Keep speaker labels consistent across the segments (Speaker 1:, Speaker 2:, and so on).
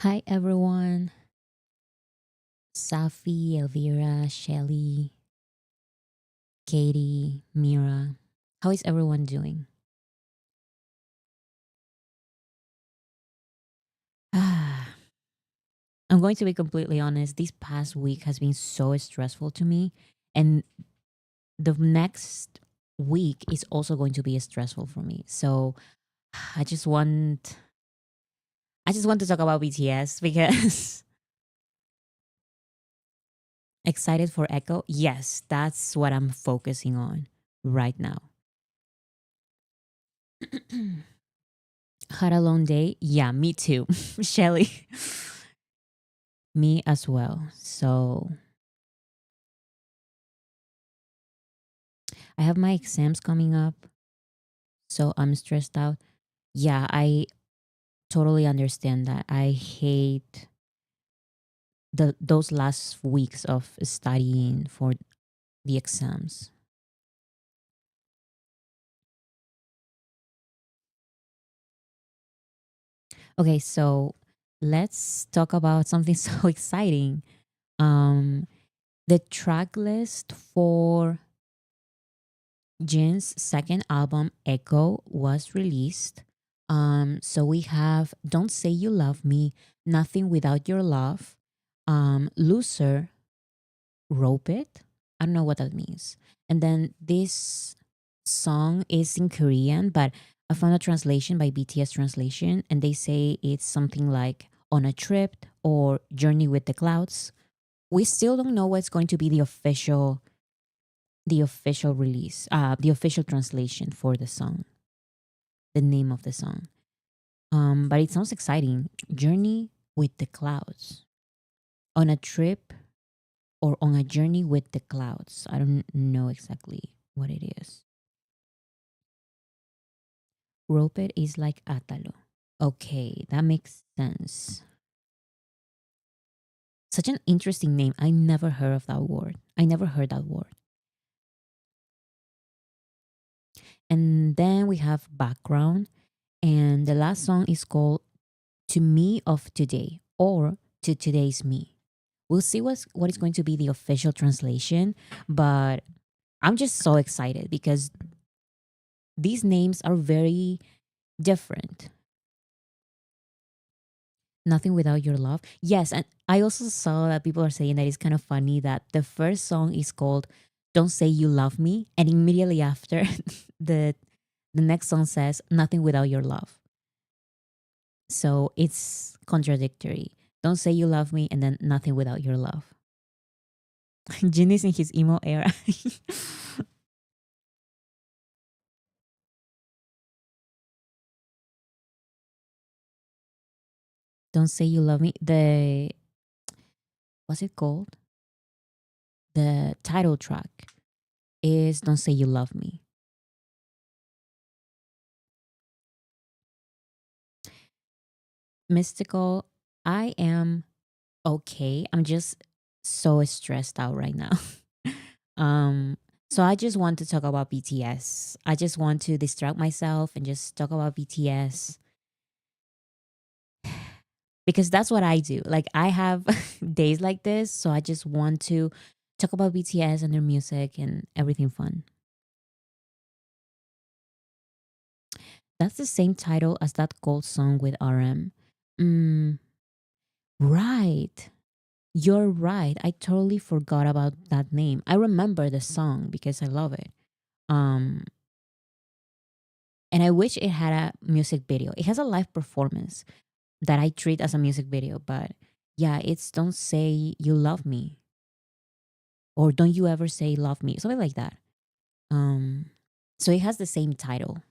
Speaker 1: Hi everyone, Safi, Elvira, Shelly, Katie, Mira. How is everyone doing? Ah, I'm going to be completely honest. This past week has been so stressful to me, and the next week is also going to be stressful for me. So I just want, I just want to talk about BTS because excited for Echo. Yes, that's what I'm focusing on right now. Had a long day? Yeah, me too. Shelly. Me as well. So I have my exams coming up. So I'm stressed out. Yeah, I totally understand that. I hate those last weeks of studying for the exams. Okay, so let's talk about something so exciting. Um the track list for Jin's second album, Echo, was released. So we have Don't Say You Love Me, Nothing Without Your Love, Loser, Rope It. I don't know what that means. And then this song is in Korean, but I found a translation by BTS Translation, and they say it's something like On a Trip or Journey with the Clouds. We still don't know what's going to be the official release, the official translation for the song, the name of the song. But it sounds exciting. Journey with the clouds. On a trip or on a journey with the clouds. I don't know exactly what it is. Roped is like Atalo. Okay, that makes sense. Such an interesting name. I never heard of that word. I never heard that word. And then we have background. And the last song is called To Me of Today or To Today's Me. We'll see what is going to be the official translation, but I'm just so excited because these names are very different. Nothing Without Your Love. Yes, and I also saw that people are saying that it's kind of funny that the first song is called Don't Say You Love Me, and immediately after the the next song says Nothing Without Your Love. So it's contradictory. Don't say you love me and then nothing without your love. Jin is in his emo era. Don't say you love me. What's it called? The title track is Don't Say You Love Me. Mystical, I am okay. I'm just so stressed out right now. um so I just want to talk about BTS. I just want to distract myself and just talk about BTS because that's what I do. Like I have days like this, so I just want to talk about BTS and their music and everything fun. That's the same title as that gold song with RM. Mm, right. You're right. I totally forgot about that name. I remember the song because I love it. Um, and I wish it had a music video. It has a live performance that I treat as a music video, but yeah, it's Don't Say You Love Me or Don't You Ever Say Love Me, something like that. Um, so it has the same title.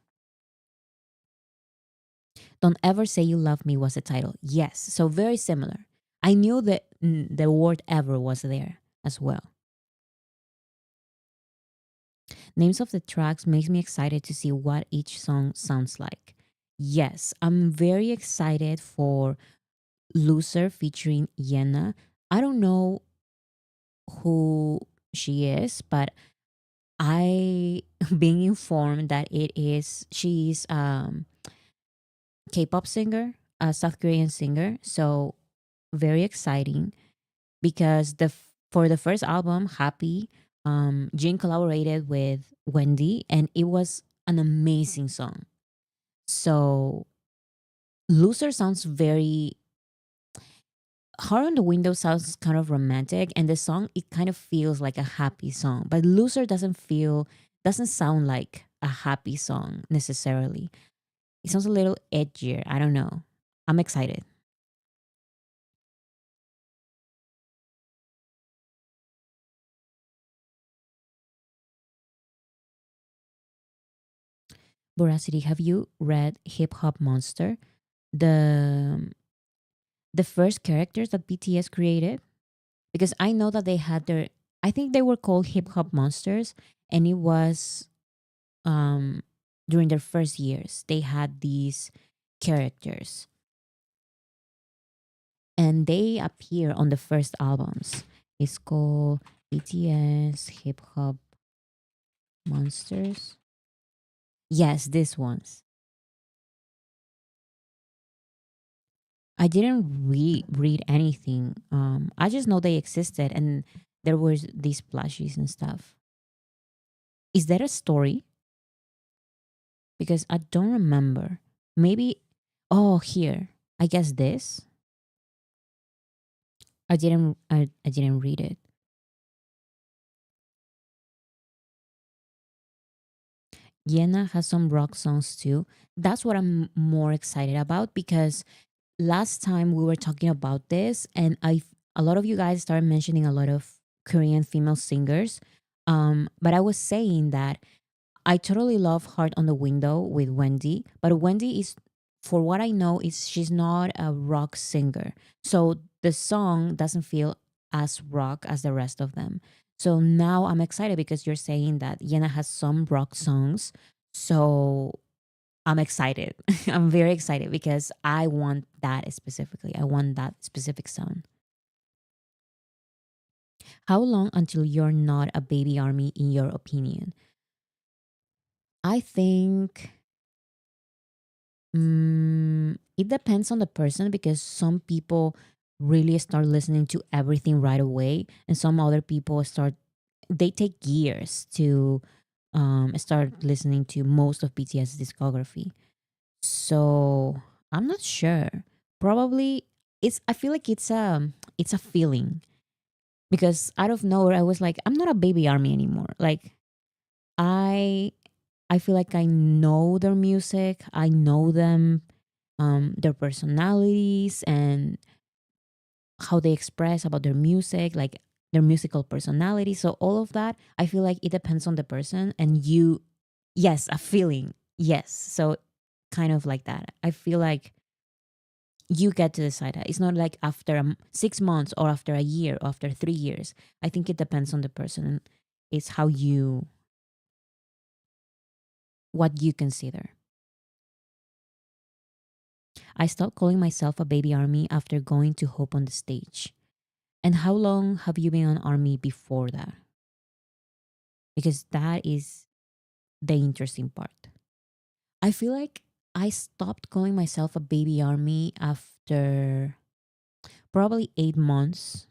Speaker 1: Don't Ever Say You Love Me was the title. Yes, so very similar. I knew that the word ever was there as well. Names of the tracks makes me excited to see what each song sounds like. Yes, I'm very excited for Loser featuring Yena. I don't know who she is, but I being informed that she's K-pop singer, a South Korean singer. So very exciting because for the first album, Happy, Jin collaborated with Wendy, and it was an amazing song. So Loser sounds very Heart on the Window sounds kind of romantic, and the song it kind of feels like a happy song, but Loser doesn't sound like a happy song necessarily. It sounds a little edgier. I don't know. I'm excited. Voracity, have you read Hip Hop Monster? The the first characters that BTS created? Because I know that they had their I think they were called Hip Hop Monsters, and it was um during their first years. They had these characters and they appear on the first albums. It's called BTS Hip Hop Monsters. Yes, these ones. I didn't read anything. I just know they existed and there was these plushies and stuff. Is there a story? Because I don't remember. Maybe. Oh, here. I guess this. I didn't read it. Yena has some rock songs too. That's what I'm more excited about because last time we were talking about this, and a lot of you guys started mentioning a lot of Korean female singers. But I was saying that I totally love Heart on the Window with Wendy, but Wendy is, for what I know, is she's not a rock singer. So the song doesn't feel as rock as the rest of them. So now I'm excited because you're saying that Yena has some rock songs. So I'm excited. I'm very excited because I want that specifically. I want that specific song. How long until you're not a baby army in your opinion? I think it depends on the person because some people really start listening to everything right away, and some other people they take years to start listening to most of BTS discography. So I'm not sure. Probably I feel like it's a feeling because out of nowhere I was like, I'm not a baby army anymore. Like I I feel like I know their music, I know them, their personalities and how they express about their music, like their musical personality. So all of that, I feel like it depends on the person and yes, a feeling. Yes. So kind of like that. I feel like you get to decide that. It's not like after 6 months or after a year or after 3 years. I think it depends on the person. It's what you consider. I stopped calling myself a baby army after going to Hope on the stage. And how long have you been on army before that? Because that is the interesting part. I feel like I stopped calling myself a baby army after probably 8 months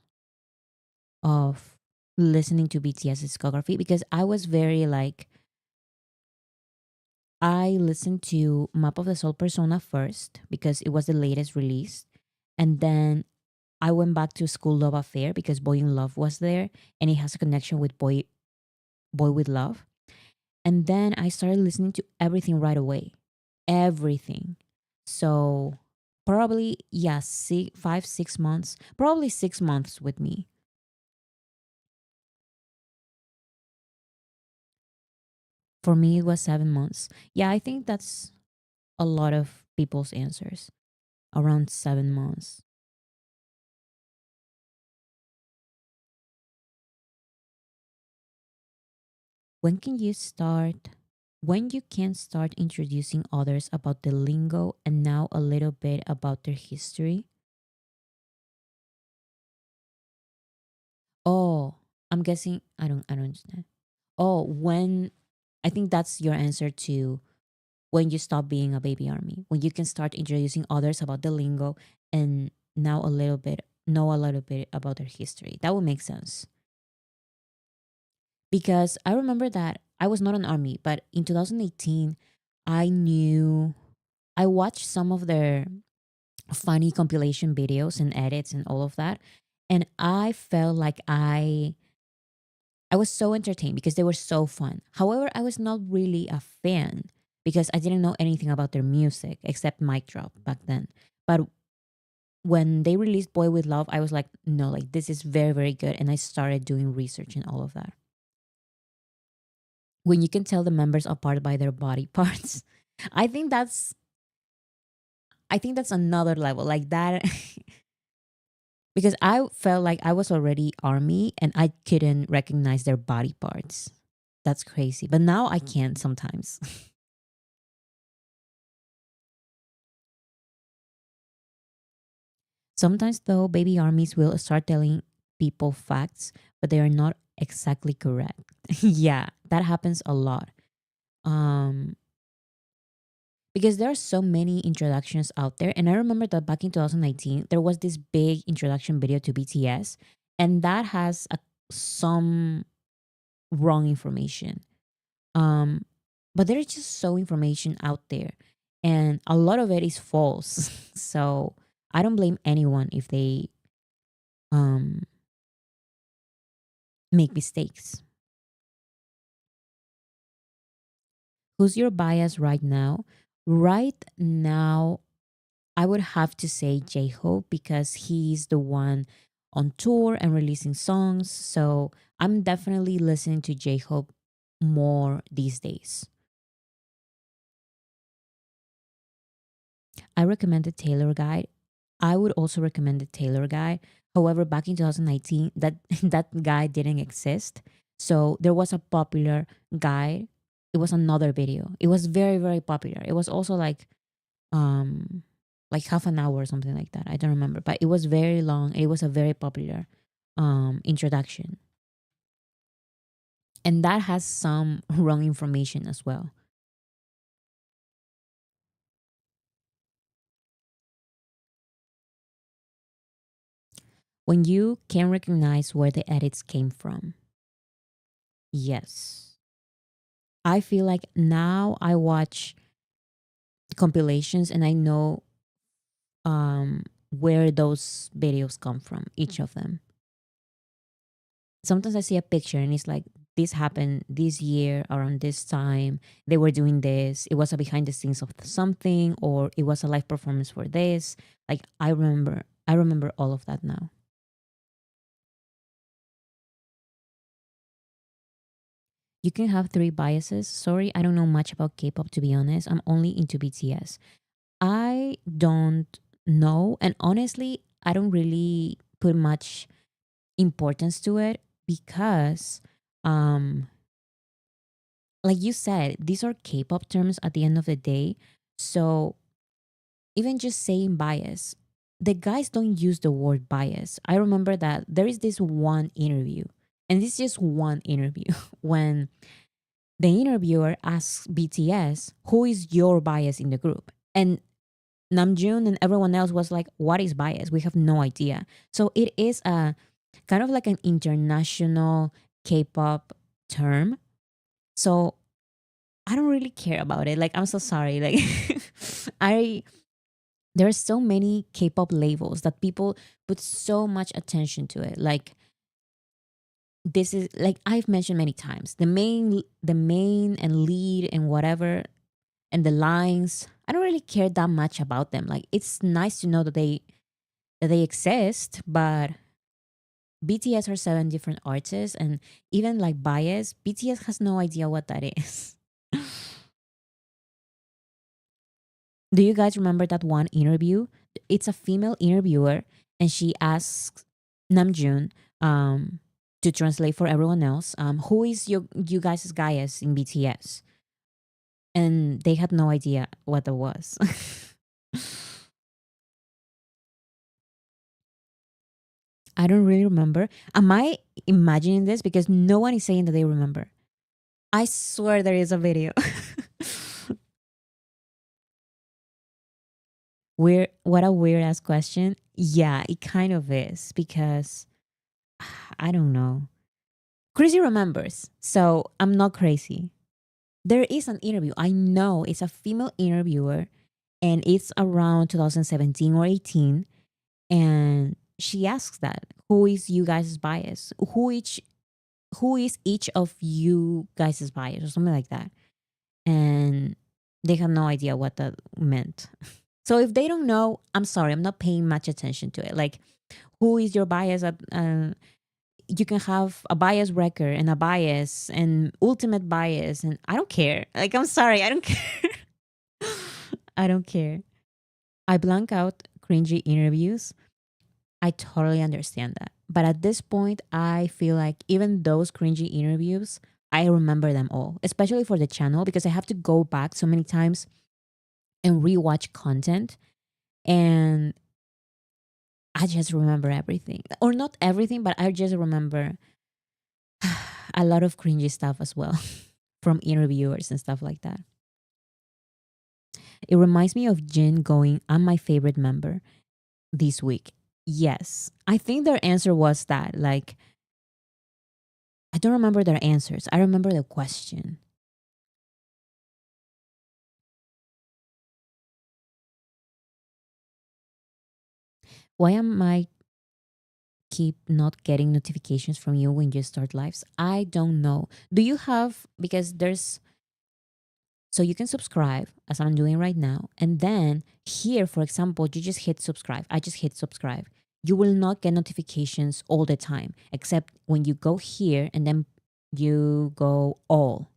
Speaker 1: of listening to BTS discography because I was very like I listened to Map of the Soul Persona first because it was the latest release. And then I went back to School Love Affair because Boy in Love was there and it has a connection with Boy with Love. And then I started listening to everything right away. Everything. So probably, yeah, 5, 6 months, probably 6 months with me. For me, it was 7 months. Yeah, I think that's a lot of people's answers. Around 7 months. When can you start? When you can start introducing others about the lingo and now a little bit about their history? Oh, I'm guessing I don't understand. Oh, when I think that's your answer to when you stop being a baby army. When you can start introducing others about the lingo and now a little bit know a little bit about their history. That would make sense. Because I remember that I was not an army, but in 2018, I knew, I watched some of their funny compilation videos and edits and all of that. And I felt like I was so entertained because they were so fun. However, I was not really a fan because I didn't know anything about their music except Mic Drop back then. But when they released Boy with Love, I was like, no, like this is very, very good. And I started doing research and all of that. When you can tell the members apart by their body parts, I think that's I think that's another level. Like that because I felt like I was already army and I couldn't recognize their body parts. That's crazy. But now I can sometimes. Sometimes though, baby armies will start telling people facts, but they are not exactly correct. Yeah, that happens a lot. Um because there are so many introductions out there. And I remember that back in 2019, there was this big introduction video to BTS, and that has some wrong information. Um, but there's just so information out there, and a lot of it is false. So I don't blame anyone if they um, make mistakes. Who's your bias right now? Right now, I would have to say J Hope because he's the one on tour and releasing songs. So I'm definitely listening to J Hope more these days. I recommended Taylor Guide. I would also recommend the Taylor Guide. However, back in 2019, that that guy didn't exist. So there was a popular guide. It was another video. It was very, very popular. It was also um like half an hour or something like that. I don't remember, but it was very long. It was a very popular introduction, and that has some wrong information as well. When you can recognize where the edits came from, yes, I feel like now I watch compilations and I know where those videos come from, each of them. Sometimes I see a picture and it's like this happened this year around this time. They were doing this. It was a behind the scenes of something, or it was a live performance for this. Like I remember all of that now. You can have three biases. Sorry, I don't know much about K-pop to be honest. I'm only into BTS. I don't know, and honestly, I don't really put much importance to it because um like you said, these are K-pop terms at the end of the day. So even just saying bias, the guys don't use the word bias. I remember that there is this one interview, and this is just one interview, when the interviewer asks BTS, who is your bias in the group? And Namjoon and everyone else was like, what is bias? We have no idea. So it is a kind of like an international K-pop term. So I don't really care about it. Like, I'm so sorry. Like, I there are so many K-pop labels that people put so much attention to it. Like, this is like I've mentioned many times. The main and lead and whatever and the lines. I don't really care that much about them. Like, it's nice to know that they exist, but BTS are seven different artists, and even like bias, BTS has no idea what that is. Do you guys remember that one interview? It's a female interviewer, and she asks Namjoon to translate for everyone else. Who is you guys' bias in BTS? And they had no idea what that was. I don't really remember. Am I imagining this? Because no one is saying that they remember. I swear there is a video. Weird, what a weird ass question. Yeah, it kind of is because I don't know. Crazy remembers, so I'm not crazy. There is an interview. I know it's a female interviewer, and it's around 2017 or 18. And she asks that, who is you guys' bias? Who is each of you guys' bias or something like that? And they have no idea what that meant. So if they don't know, I'm sorry, I'm not paying much attention to it. Like, who is your bias at you can have a bias record and a bias and ultimate bias, and I don't care. Like, I'm sorry, I don't care. I don't care. I blank out cringy interviews. I totally understand that. But at this point, I feel like even those cringy interviews, I remember them all, especially for the channel, because I have to go back so many times and rewatch content. And I just remember everything. Or not everything, but I just remember a lot of cringy stuff as well from interviewers and stuff like that. It reminds me of Jin going, I'm my favorite member this week. Yes. I think their answer was that. Like, I don't remember their answers. I remember the question. Why am I keep not getting notifications from you when you start lives? I don't know. Do you have, because there's, so you can subscribe as I'm doing right now. And then here, for example, you just hit subscribe. I just hit subscribe. You will not get notifications all the time, except when you go here and then you go all.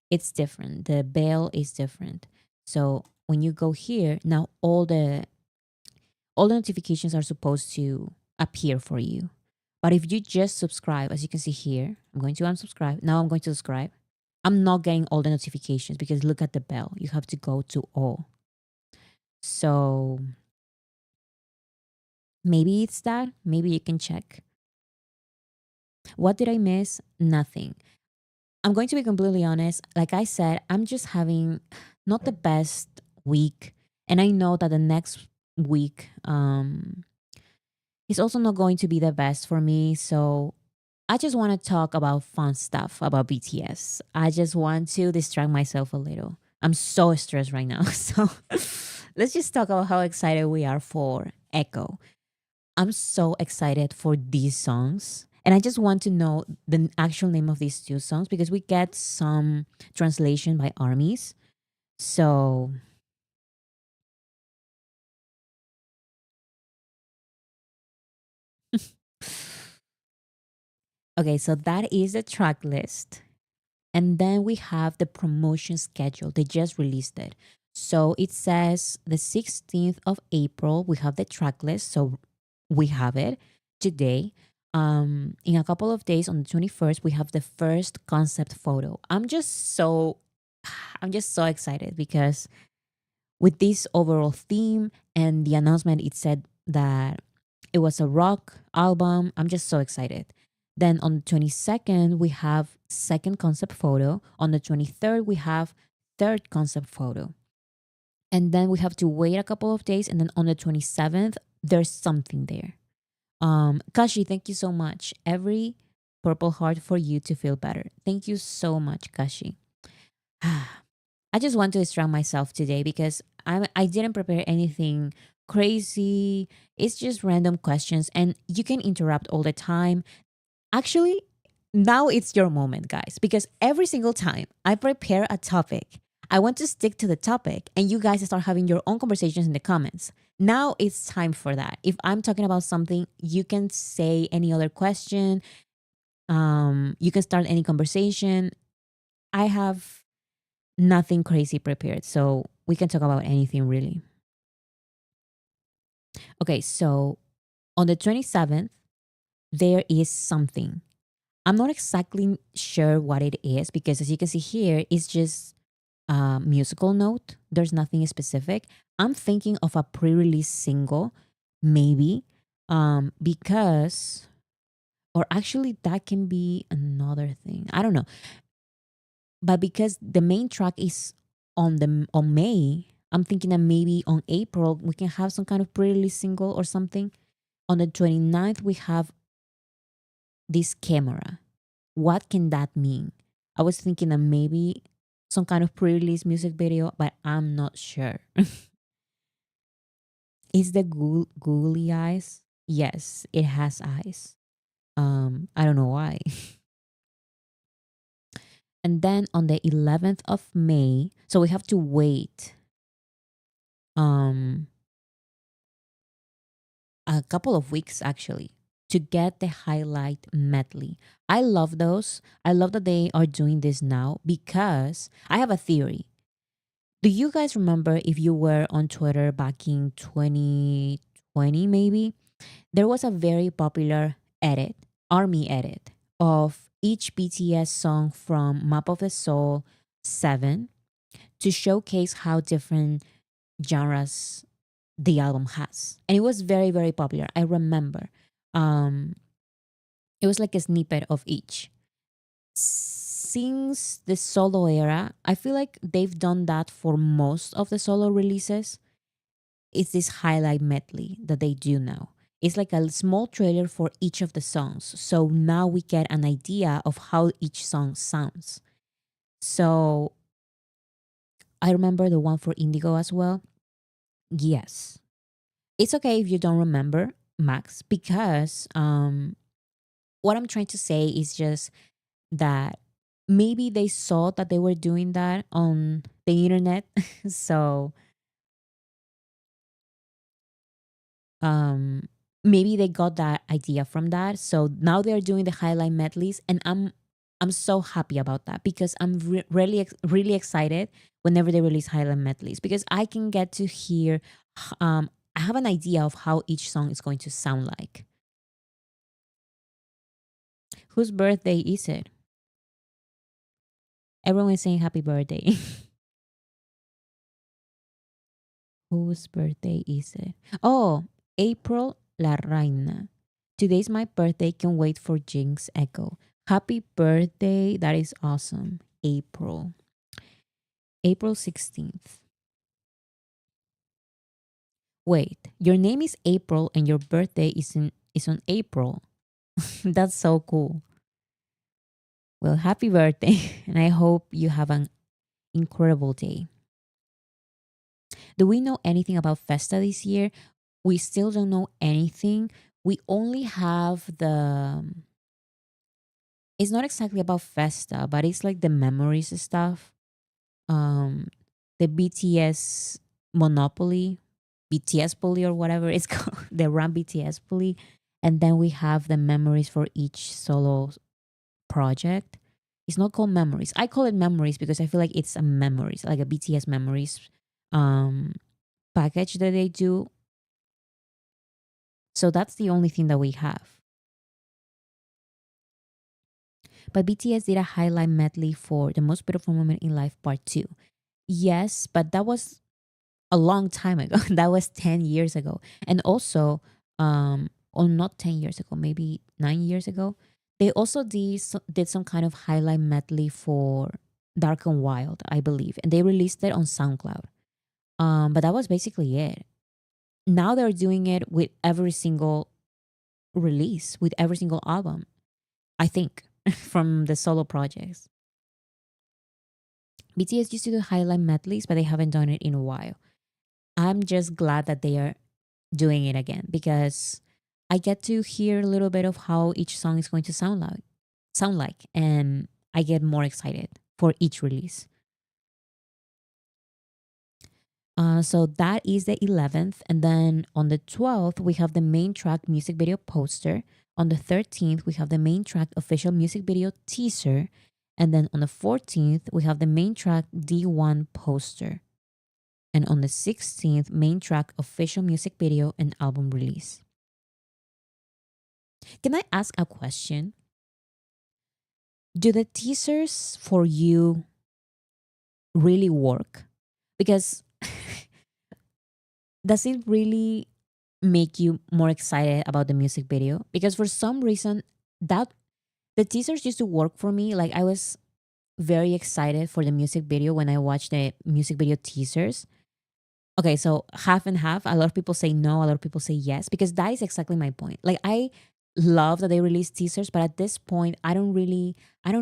Speaker 1: It's different. The bell is different. So when you go here, now all the notifications are supposed to appear for you. But if you just subscribe, as you can see here, I'm going to unsubscribe. Now I'm going to subscribe. I'm not getting all the notifications because look at the bell. You have to go to all. So maybe it's that. Maybe you can check. What did I miss? Nothing. I'm going to be completely honest. Like I said, I'm just having not the best week. And I know that the next week is also not going to be the best for me. So I just want to talk about fun stuff about BTS. I just want to distract myself a little. I'm so stressed right now. So let's just talk about how excited we are for Echo. I'm so excited for these songs. And I just want to know the actual name of these two songs because we get some translation by armies. So, okay, so that is the track list. And then we have the promotion schedule. They just released it. So it says the 16th of April, we have the track list. So we have it today. In a couple of days, on the 21st, we have the first concept photo. I'm just so excited because with this overall theme and the announcement, it said that it was a rock album. I'm just so excited. Then on the 22nd, we have second concept photo. On the 23rd, we have third concept photo. And then we have to wait a couple of days. And then on the 27th, there's something there. Kashi, thank you so much. Every purple heart for you to feel better. Thank you so much, Kashi. I just want to distract myself today because I didn't prepare anything crazy. It's just random questions and you can interrupt all the time. Actually, now it's your moment, guys, because every single time I prepare a topic, I want to stick to the topic and you guys start having your own conversations in the comments. Now it's time for that. If I'm talking about something, you can say any other question. You can start any conversation. I have nothing crazy prepared, so we can talk about anything really. Okay, so on the 27th, there is something. I'm not exactly sure what it is because as you can see here, it's just a musical note. There's nothing specific. I'm thinking of a pre-release single, maybe, because, or actually that can be another thing. I don't know, but because the main track is on May, I'm thinking that maybe on April we can have some kind of pre-release single or something. On the 29th, we have this camera. What can that mean? I was thinking that maybe some kind of pre-release music video, but I'm not sure. Is the googly eyes? Yes, it has eyes. I don't know why. And then on the 11th of May, so we have to wait um a couple of weeks actually to get the highlight medley. I love those. I love that they are doing this now because I have a theory. Do you guys remember if you were on Twitter back in 2020 maybe? There was a very popular edit, army edit of each BTS song from Map of the Soul 7 to showcase how different genres the album has. And it was very, very popular. I remember. Um, it was like a snippet of each. Since the solo era, I feel like they've done that for most of the solo releases. It's this highlight medley that they do now. It's like a small trailer for each of the songs. So now we get an idea of how each song sounds. So I remember the one for Indigo as well. Yes. It's okay if you don't remember, Max, because what I'm trying to say is just that maybe they saw that they were doing that on the internet. So um maybe they got that idea from that. So now they're doing the highlight medleys, and I'm so happy about that because I'm really excited whenever they release highlight medleys because I can get to hear I have an idea of how each song is going to sound like. Whose birthday is it? Everyone is saying happy birthday. Whose birthday is it? Oh, April La Reina. Today's my birthday. Can wait for Jinx Echo. Happy birthday. That is awesome. April. April 16th. Wait, your name is April and your birthday is on April. That's so cool. Well, happy birthday. And I hope you have an incredible day. Do we know anything about Festa this year? We still don't know anything. We only have the. It's not exactly about Festa, but it's like the memories stuff. Um, the BTS Monopoly, BTS Poly or whatever it's called, the Run BTS Poly, and then we have the memories for each solo project. It's not called memories. I call it memories because I feel like it's a memories, like a BTS memories um package that they do. So that's the only thing that we have. But BTS did a highlight medley for The Most Beautiful Moment in Life Part 2. Yes, but that was a long time ago. That was 10 years ago. And also, or not 10 years ago, maybe 9 years ago, they also did some kind of highlight medley for Dark and Wild, I believe. And they released it on SoundCloud. But that was basically it. Now they're doing it with every single release, with every single album, I think, from the solo projects. BTS used to do highlight medleys, but they haven't done it in a while. I'm just glad that they are doing it again because I get to hear a little bit of how each song is going to sound like, and I get more excited for each release. So that is the 11th, and then on the 12th we have the main track music video poster. On the 13th we have the main track official music video teaser, and then on the 14th we have the main track D1 poster. And on the 16th, main track official music video and album release. Can I ask a question? Do the teasers for you really work? Because does it really make you more excited about the music video? Because for some reason that the teasers used to work for me. Like I was very excited for the music video when I watched the music video teasers. Okay, so half and half. A lot of people say no, a lot of people say yes, because that is exactly my point. Like, I love that they release teasers, but at this point, I don't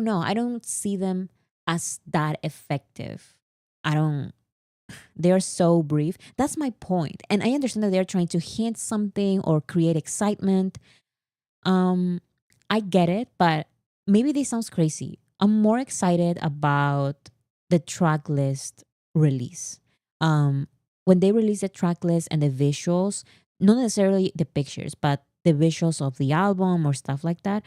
Speaker 1: know, I don't see them as that effective. I don't, they're so brief. That's my point. And I understand that they're trying to hint something or create excitement. Um, I get it, but maybe this sounds crazy. I'm more excited about the track list release. Um, when they release the track list and the visuals, not necessarily the pictures, but the visuals of the album or stuff like that,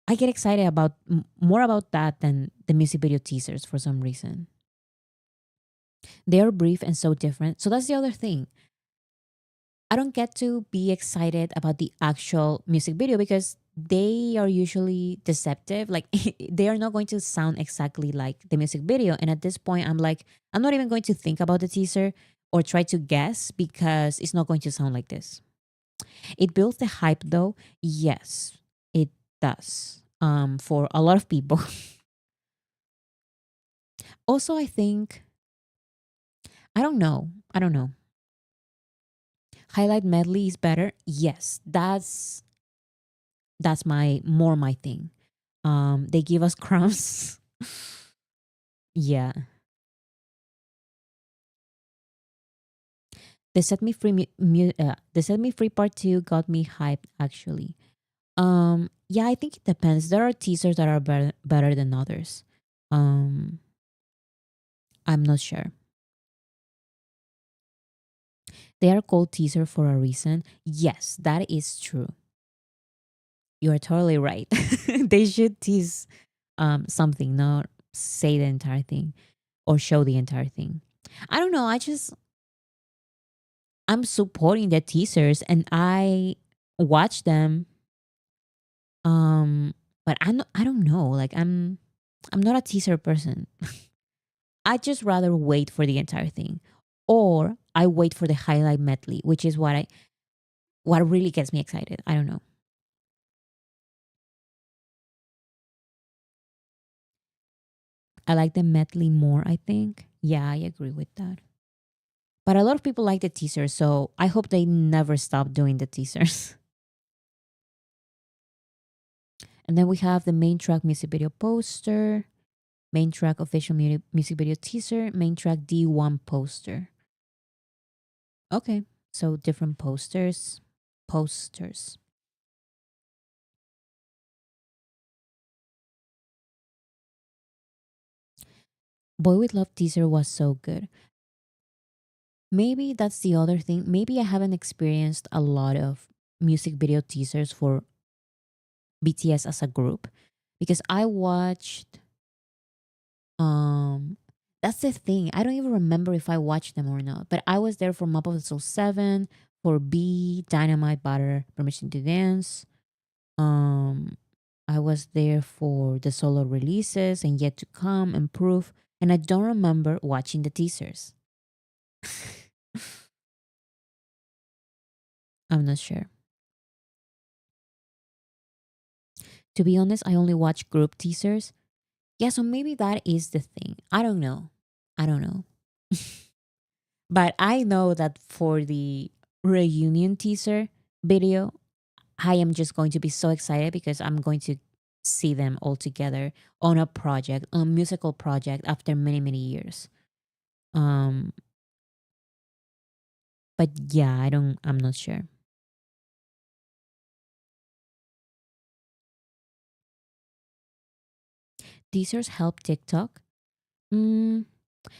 Speaker 1: I get excited about more about that than the music video teasers for some reason. They are brief and so different. So that's the other thing. I don't get to be excited about the actual music video because they are usually deceptive. Like they are not going to sound exactly like the music video. And at this point, I'm like, I'm not even going to think about the teaser or try to guess because it's not going to sound like this. It builds the hype though. Yes, it does. For a lot of people. Also, I think, I don't know. I don't know. Highlight medley is better. Yes, that's my thing. They give us crumbs. Yeah. The set me free part 2 got me hyped actually. Yeah, I think it depends. There are teasers that are better than others. Um I'm not sure. They are called teaser for a reason. Yes, that is true. You are totally right. They should tease something, not say the entire thing or show the entire thing. I don't know. I'm supporting the teasers and I watch them. But I don't know. Like I'm not a teaser person. I just rather wait for the entire thing. Or I wait for the highlight medley, which is what really gets me excited. I don't know. I like the medley more, I think. Yeah, I agree with that. But a lot of people like the teasers, so I hope they never stop doing the teasers. And then we have the main track music video poster, main track official music video teaser, main track D1 poster. Okay, so different posters. Posters. Boy with Love teaser was so good. Maybe that's the other thing. Maybe I haven't experienced a lot of music video teasers for BTS as a group because I watched um that's the thing. I don't even remember if I watched them or not. But I was there for Map of the Soul 7, for B, Dynamite Butter, Permission to Dance. Um I was there for the solo releases and Yet to Come and Proof. And I don't remember watching the teasers. I'm not sure. To be honest, I only watch group teasers. Yeah, so maybe that is the thing. I don't know. I don't know. But I know that for the reunion teaser video, I am just going to be so excited because I'm going to see them all together on a project, on a musical project after many, many years. Um, but yeah, I'm not sure. Teasers help TikTok. Mm,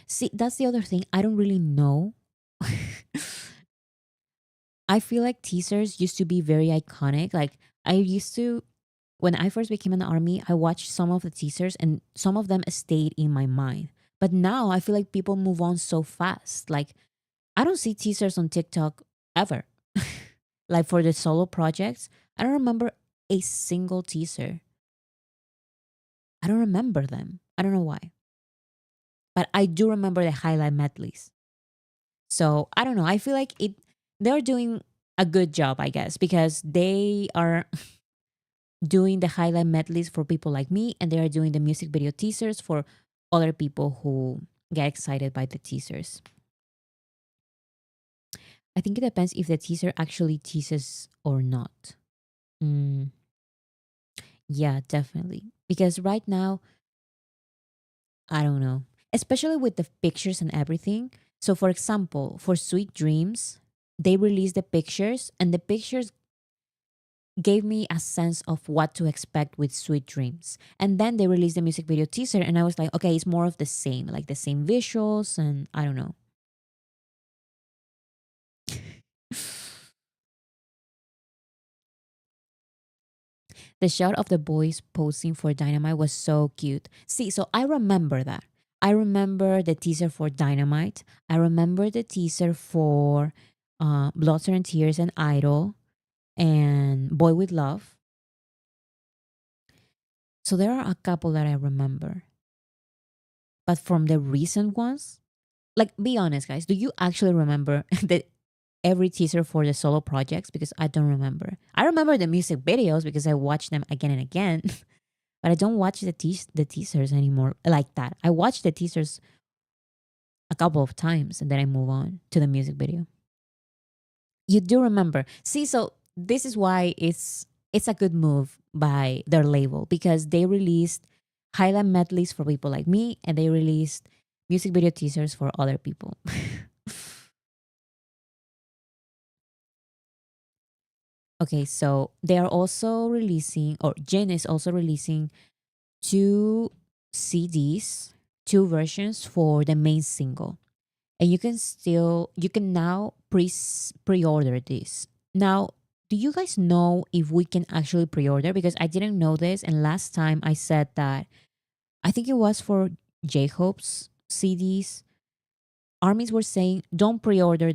Speaker 1: see, that's the other thing. I don't really know. I feel like teasers used to be very iconic. Like I used to when I first became in the army, I watched some of the teasers and some of them stayed in my mind. But now I feel like people move on so fast. Like I don't see teasers on TikTok ever. Like for the solo projects, I don't remember a single teaser. I don't remember them. I don't know why. But I do remember the highlight medleys. So I don't know. I feel like they're doing a good job, I guess, because they are doing the highlight medleys for people like me, and they are doing the music video teasers for other people who get excited by the teasers. I think it depends if the teaser actually teases or not. Mm, yeah, definitely. Because right now, I don't know, especially with the pictures and everything. So, for example, for Sweet Dreams, they released the pictures, and the pictures gave me a sense of what to expect with Sweet Dreams. And then they released the music video teaser, and I was like, okay, it's more of the same, like the same visuals, and I don't know. The shot of the boys posing for Dynamite was so cute. See, so I remember that. I remember the teaser for Dynamite. I remember the teaser for Blood, Sweat, and Tears and Idol and Boy with Love. So there are a couple that I remember. But from the recent ones, like be honest, guys, do you actually remember the every teaser for the solo projects? Because I don't remember. I remember the music videos because I watch them again and again. But I don't watch the teasers anymore like that. I watch the teasers a couple of times and then I move on to the music video. You do remember. See, so this is why it's a good move by their label because they released highlight medleys for people like me and they released music video teasers for other people. Okay, so they are also releasing, or Jin is also releasing two CDs, two versions for the main single. And you can now pre-order this. Now, do you guys know if we can actually pre-order? Because I didn't know this, and last time I said that I think it was for J-Hope's CDs. Armies were saying, don't pre-order,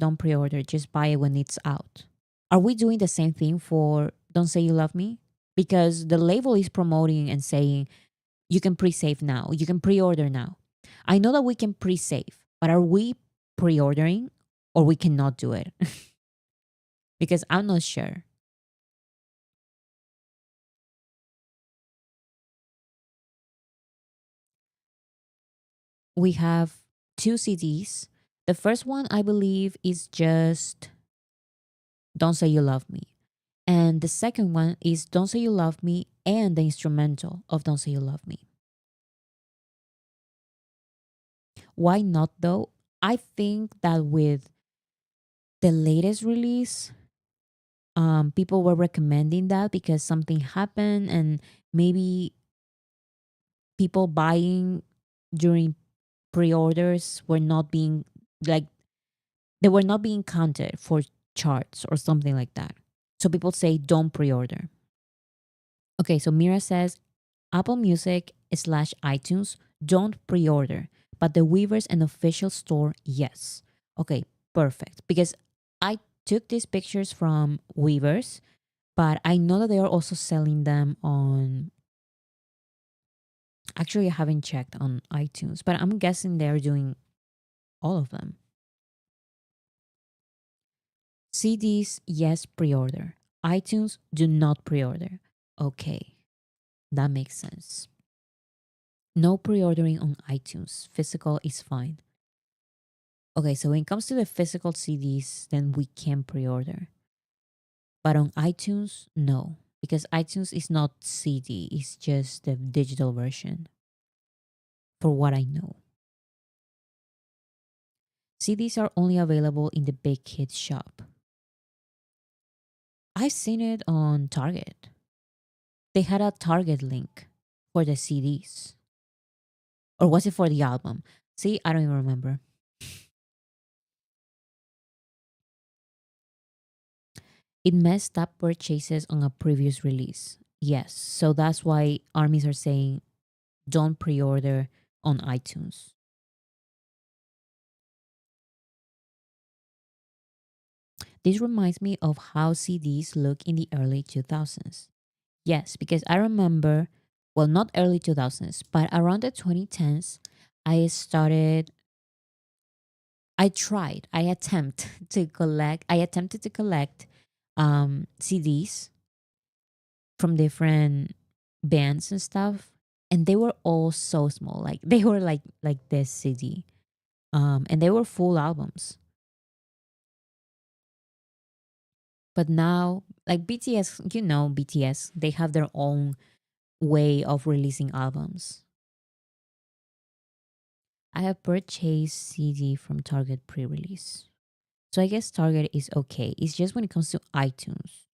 Speaker 1: just buy it when it's out. Are we doing the same thing for Don't Say You Love Me? Because the label is promoting and saying you can pre-save now, you can pre-order now. I know that we can pre-save, but are we pre-ordering or we cannot do it? Because I'm not sure. We have two CDs. The first one I believe is just Don't Say You Love Me. And the second one is Don't Say You Love Me and the instrumental of Don't Say You Love Me. Why not though? I think that with the latest release, people were recommending that because something happened and maybe people buying during pre-orders were not being like they were not being counted for charts or something like that. So people say don't pre-order. Okay, so Mira says Apple Music slash iTunes don't pre-order, but the Weavers and official store, yes. Okay, perfect. Because I took these pictures from Weavers, but I know that they are also selling them on. Actually, I haven't checked on iTunes, but I'm guessing they're doing all of them. CDs, yes, pre order. iTunes, do not pre order. Okay, that makes sense. No pre ordering on iTunes. Physical is fine. Okay, so when it comes to the physical CDs, then we can pre order. But on iTunes, no, because iTunes is not CD, it's just the digital version, for what I know. CDs are only available in the big kids shop. I've seen it on Target. They had a Target link for the CDs. Or was it for the album? See, I don't even remember. It messed up purchases on a previous release. Yes, so that's why armies are saying don't pre order on iTunes. This reminds me of how CDs look in the early 2000s. Yes, because I remember, well, not early 2000s, but around the 2010s, I started I attempted to collect CDs from different bands and stuff, and they were all so small. Like they were like this CD. And they were full albums. But now, like BTS, BTS, they have their own way of releasing albums. I have purchased CD from Target pre-release. So I guess Target is okay. It's just when it comes to iTunes.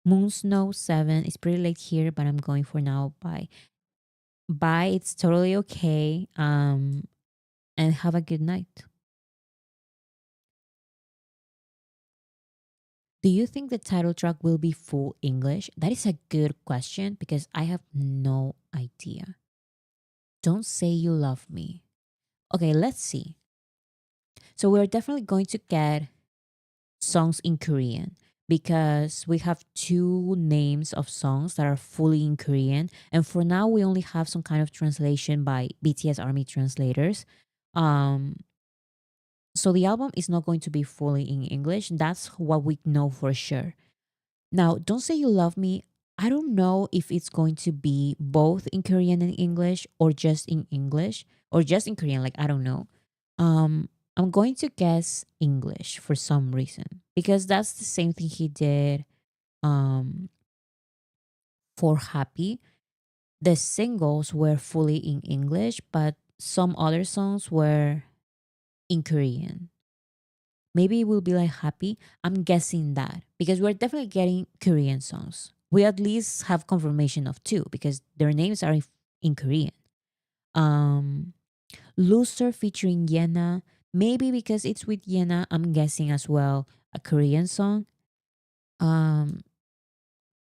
Speaker 1: Moon Snow 7 is pretty late here, but I'm going for now. Bye. Bye. It's totally okay. And have a good night. Do you think the title track will be full English? That is a good question because I have no idea. Don't say you love me. Okay, let's see. So we're definitely going to get songs in Korean because we have two names of songs that are fully in Korean. And for now, we only have some kind of translation by BTS Army translators. Um, so the album is not going to be fully in English. That's what we know for sure. Now, Don't Say You Love Me, I don't know if it's going to be both in Korean and English or just in English or just in Korean. Like, I don't know. I'm going to guess English for some reason because that's the same thing he did um, for Happy. The singles were fully in English, but some other songs were in Korean. Maybe it will be like Happy. I'm guessing that because we're definitely getting Korean songs. We at least have confirmation of two because their names are in Korean. Um, Loser featuring Yena. Maybe because it's with Yena, I'm guessing as well a Korean song. Um,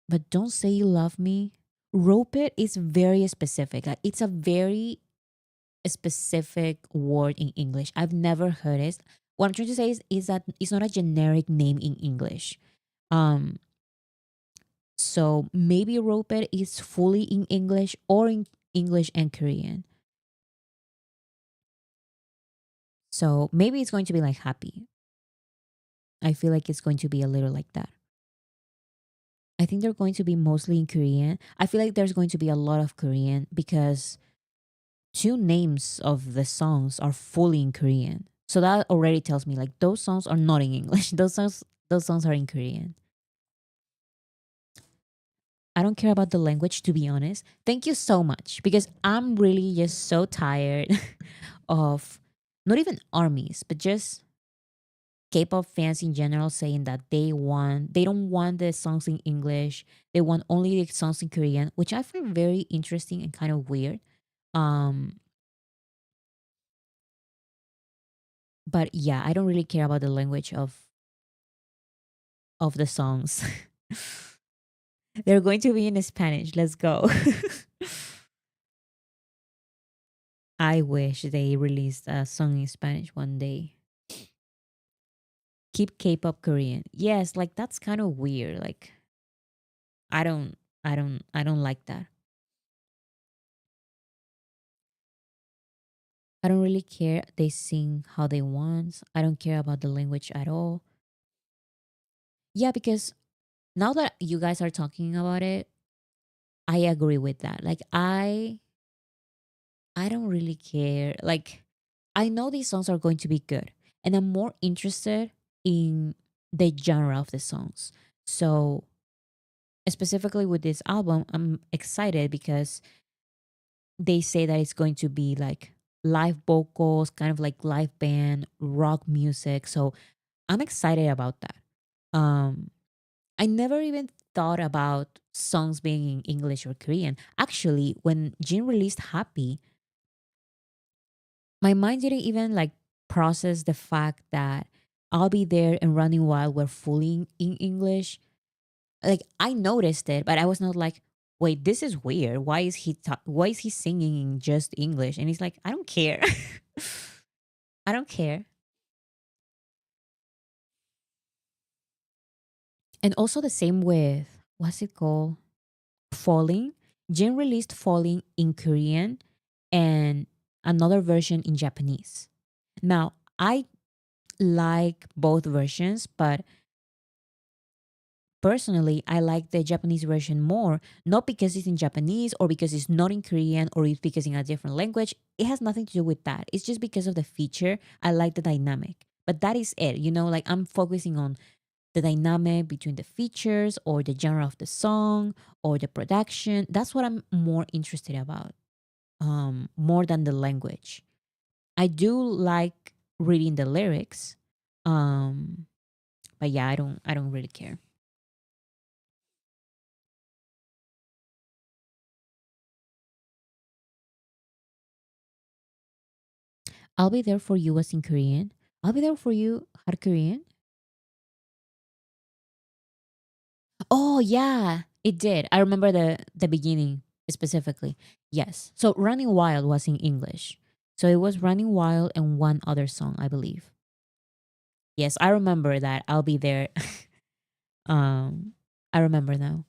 Speaker 1: but Don't Say You Love Me. Rope It is very specific. Like it's a very specific word in English. I've never heard it. What I'm trying to say is that it's not a generic name in English. Um, so maybe Rope It is fully in English or in English and Korean. So maybe it's going to be like Happy. I feel like it's going to be a little like that. I think they're going to be mostly in Korean. I feel like there's going to be a lot of Korean because two names of the songs are fully in Korean. So that already tells me like those songs are not in English. Those songs are in Korean. I don't care about the language to be honest. Thank you so much because I'm really just so tired of not even armies, but just K-pop fans in general saying that they don't want the songs in English. They want only the songs in Korean, which I find very interesting and kind of weird. Um but yeah, I don't really care about the language of the songs. They're going to be in Spanish. Let's go. I wish they released a song in Spanish one day. Keep K-pop Korean. Yes, like that's kind of weird. Like I don't I don't like that. I don't really care. They sing how they want. I don't care about the language at all. Yeah, because now that you guys are talking about it, I agree with that. Like I don't really care. Like I know these songs are going to be good and I'm more interested in the genre of the songs. So specifically with this album, I'm excited because they say that it's going to be like live vocals, kind of like live band, rock music. So I'm excited about that. Um, I never even thought about songs being in English or Korean. Actually, when Jin released Happy, my mind didn't even like process the fact that I'll Be There and Running Wild were fully in English. Like I noticed it, but I was not like, wait, this is weird. Why is he singing in just English? And he's like, I don't care. I don't care. And also the same with what's it called? Falling. Jin released Falling in Korean and another version in Japanese. Now, I like both versions, but personally, I like the Japanese version more, not because it's in Japanese or because it's not in Korean or it's because in a different language. It has nothing to do with that. It's just because of the feature. I like the dynamic. But that is it. Like I'm focusing on the dynamic between the features or the genre of the song or the production. That's what I'm more interested about, more than the language. I do like reading the lyrics, um, but yeah, I don't really care. I'll be there for you was in Korean. I'll be there for you had Korean. Oh yeah, it did. I remember the beginning specifically. Yes. So Running Wild was in English. So it was Running Wild and one other song, I believe. Yes, I remember that. I'll be there. um I remember now.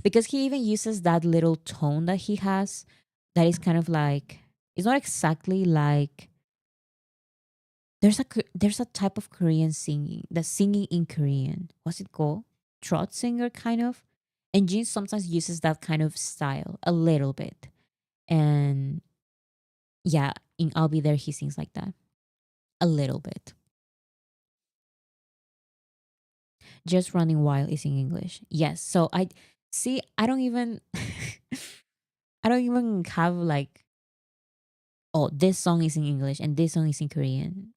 Speaker 1: Because he even uses that little tone that he has that is kind of like, it's not exactly like, there's a type of Korean singing, the singing in Korean. What's it called? Trot singer kind of. And Jin sometimes uses that kind of style a little bit. And yeah, in I'll Be There he sings like that a little bit. Just Running Wild is in English. Yes. So I see. I don't even. I don't even have like, oh, this song is in English and this song is in Korean.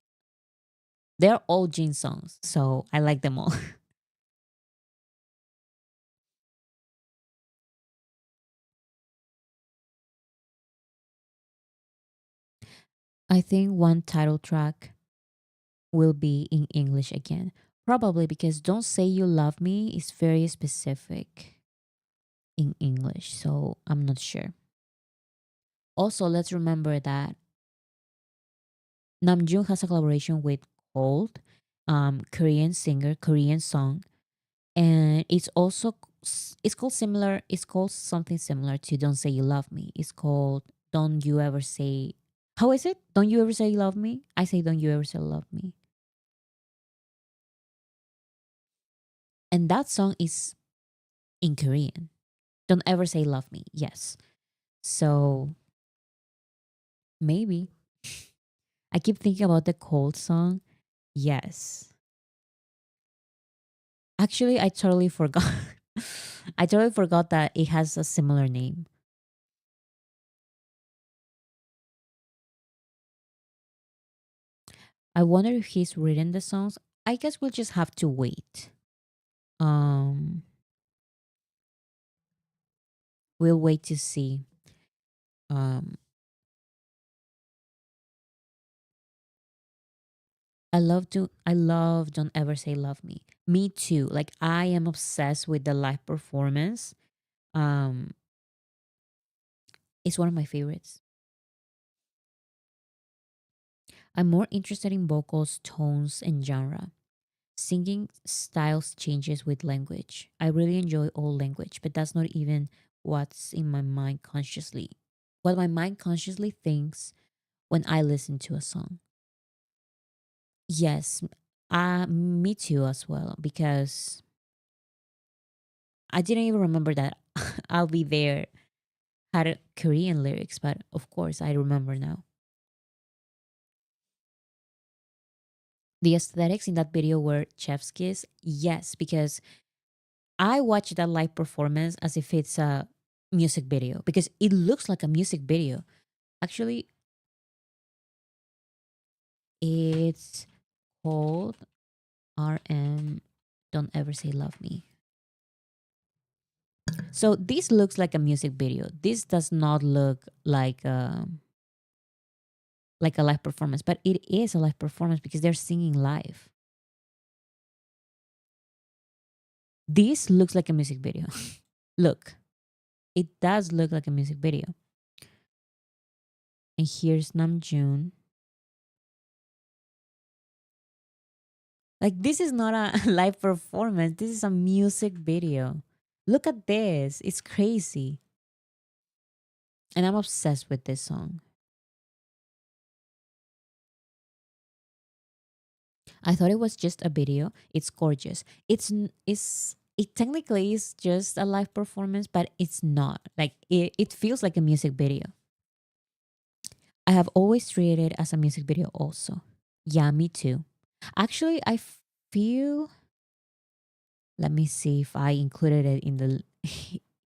Speaker 1: They're all Jin songs, so I like them all. I think one title track will be in English again. Probably because Don't Say You Love Me is very specific in English, so I'm not sure. Also, let's remember that Namjoon has a collaboration with Cold, Korean singer, Korean song, and it's called similar. It's called something similar to "Don't Say You Love Me." It's called "Don't You Ever Say." How is it? Don't you ever say you love me? I say don't you ever say love me. And that song is in Korean. Don't ever say love me. Yes. So maybe I keep thinking about the Cold song. Yes. Actually, I totally forgot. I totally forgot that it has a similar name. I wonder if he's written the songs. I guess we'll just have to wait. Um, we'll wait to see. Um, I love Don't Ever Say Love Me. Me too. Like I am obsessed with the live performance. Um, it's one of my favorites. I'm more interested in vocals, tones, and genre. Singing styles changes with language. I really enjoy all language, but that's not even what's in my mind consciously. What my mind consciously thinks when I listen to a song. Yes, me too as well, because I didn't even remember that I'll Be There had Korean lyrics, but of course I remember now. The aesthetics in that video were chef's kiss. Yes, because I watch that live performance as if it's a music video because it looks like a music video. Actually, it's called RM Don't Ever Say Love Me. So this looks like a music video. This does not look like a live performance, but it is a live performance because they're singing live. This looks like a music video. Look, it does look like a music video. And here's Namjoon. Like this is not a live performance. This is a music video. Look at this. It's crazy. And I'm obsessed with this song. I thought it was just a video. It's gorgeous. It's it technically is just a live performance, but it's not. Like it feels like a music video. I have always treated it as a music video also. Yeah, me too. Actually, I feel, let me see if I included it in the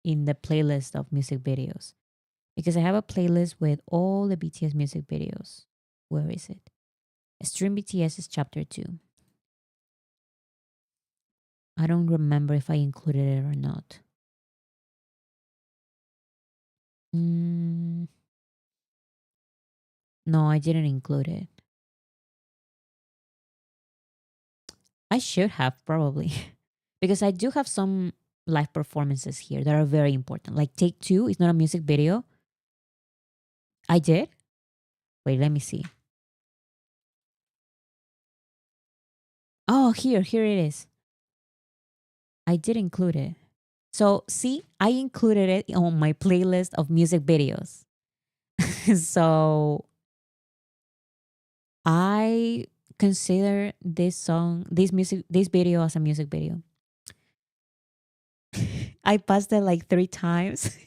Speaker 1: in the playlist of music videos, because I have a playlist with all the BTS music videos. Where is it? Stream BTS is chapter 2. I don't remember if I included it or not. Mm, no, I didn't include it. I should have probably because I do have some live performances here that are very important. Like Take Two is not a music video. I did. Wait, let me see. Oh, here it is. I did include it. So see, I included it on my playlist of music videos. So I consider this video as a music video. I passed it like 3 times.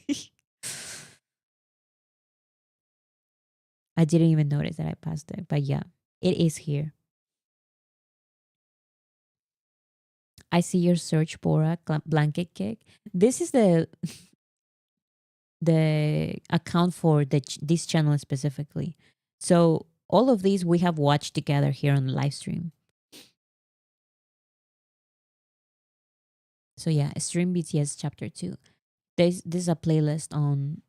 Speaker 1: I didn't even notice that I passed it, but yeah, it is here. I see your search, Bora blanket cake. This is the account for this channel specifically. So all of these we have watched together here on the live stream. So yeah, stream BTS chapter 2. This is a playlist on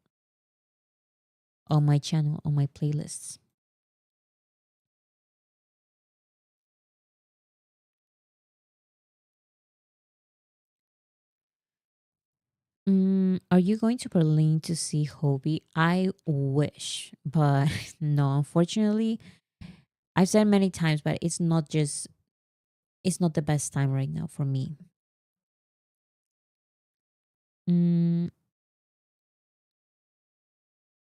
Speaker 1: my channel, on my playlists. Are you going to Berlin to see Hobie? I wish, but no, unfortunately, I've said many times, but it's not the best time right now for me. Mm,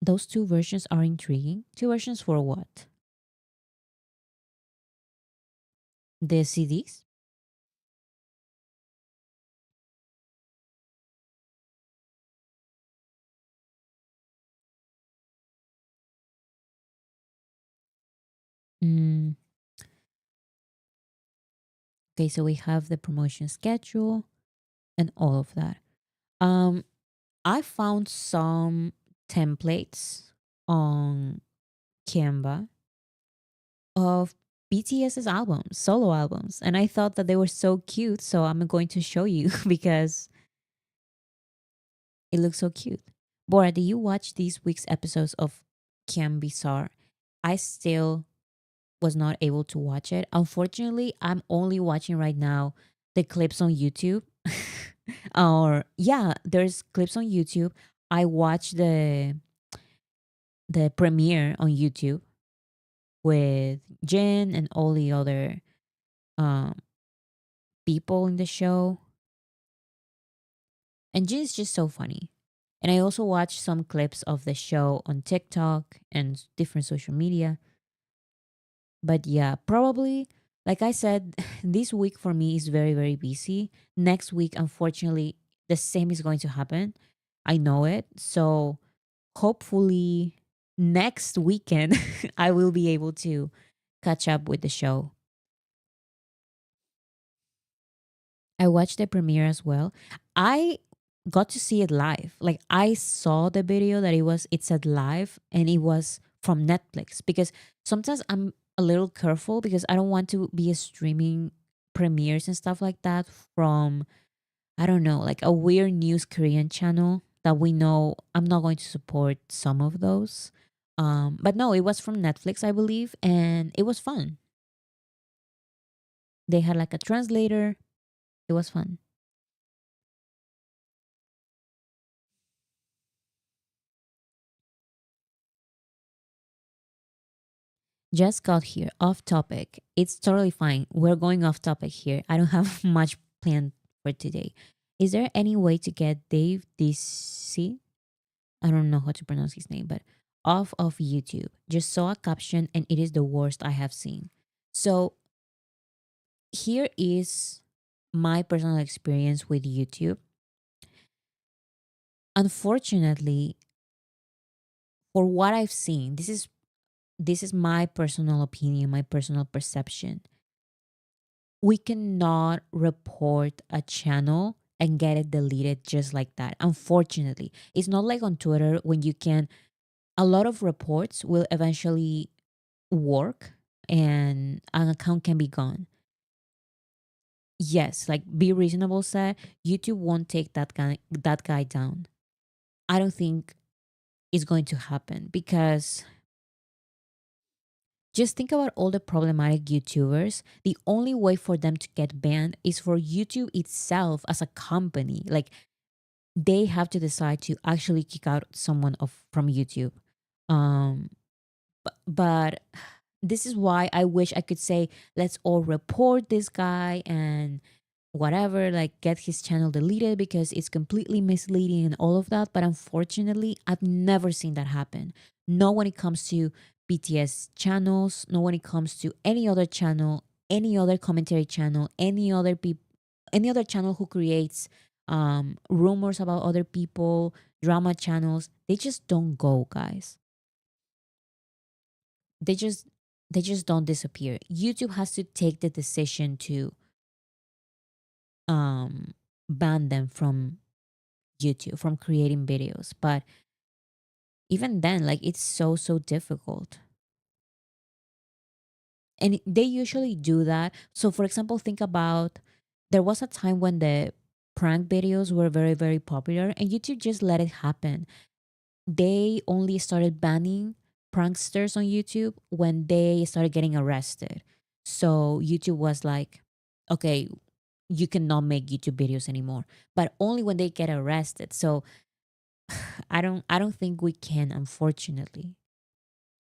Speaker 1: those two versions are intriguing. Two versions for what? The CDs? Mm, okay, so we have the promotion schedule and all of that. Um, I found some templates on Canva of BTS's albums, solo albums, and I thought that they were so cute. So I'm going to show you because it looks so cute. Bora, did you watch this week's episodes of Can Bizarre? I still was not able to watch it. Unfortunately, I'm only watching right now the clips on YouTube. Or yeah, there's clips on YouTube. I watched the premiere on YouTube with Jen and all the other um, people in the show. And Jen is just so funny. And I also watched some clips of the show on TikTok and different social media. But yeah, probably, like I said, this week for me is very, very busy. Next week, unfortunately, the same is going to happen. I know it. So hopefully, next weekend, I will be able to catch up with the show. I watched the premiere as well. I got to see it live. Like I saw the video that it said live and it was from Netflix, because sometimes I'm a little careful because I don't want to be streaming premieres and stuff like that from, I don't know, like a weird news Korean channel that we know I'm not going to support some of those. But no, it was from Netflix, I believe, and it was fun. They had like a translator. It was fun. Just got here, off topic. It's totally fine. We're going off topic here. I don't have much planned for today. Is there any way to get Dave DC? I don't know how to pronounce his name, but off of YouTube? Just saw a caption and it is the worst I have seen. So here is my personal experience with YouTube, unfortunately, for what I've seen, this is my personal opinion, my personal perception. We cannot report a channel and get it deleted just like that. Unfortunately, it's not like on Twitter when you can, a lot of reports will eventually work and an account can be gone. Yes, like Be Reasonable said, YouTube won't take that guy down. I don't think it's going to happen because just think about all the problematic YouTubers. The only way for them to get banned is for YouTube itself as a company. Like they have to decide to actually kick out someone from YouTube. Um, but this is why I wish I could say, let's all report this guy and whatever, like get his channel deleted because it's completely misleading and all of that. But unfortunately, I've never seen that happen. Not when it comes to BTS channels, not when it comes to any other channel, any other commentary channel, any other channel who creates rumors about other people, drama channels. They just don't go, guys. They just they just don't disappear. YouTube has to take the decision to um ban them from YouTube, from creating videos. But even then, like it's so difficult. And they usually do that. So for example, think about, there was a time when the prank videos were very popular and YouTube just let it happen. They only started banning pranksters on YouTube when they started getting arrested. So YouTube was like, okay, you cannot make YouTube videos anymore, but only when they get arrested. So I don't think we can, unfortunately.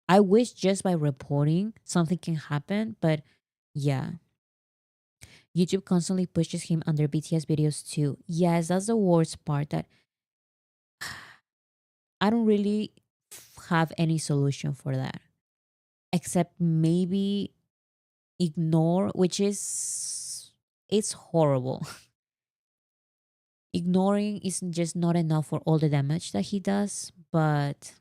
Speaker 1: I wish just by reporting something can happen, but yeah. YouTube constantly pushes him under BTS videos too. Yes, that's the worst part, that I don't really have any solution for that. Except maybe ignore, which is, it's horrible. Ignoring is just not enough for all the damage that he does, but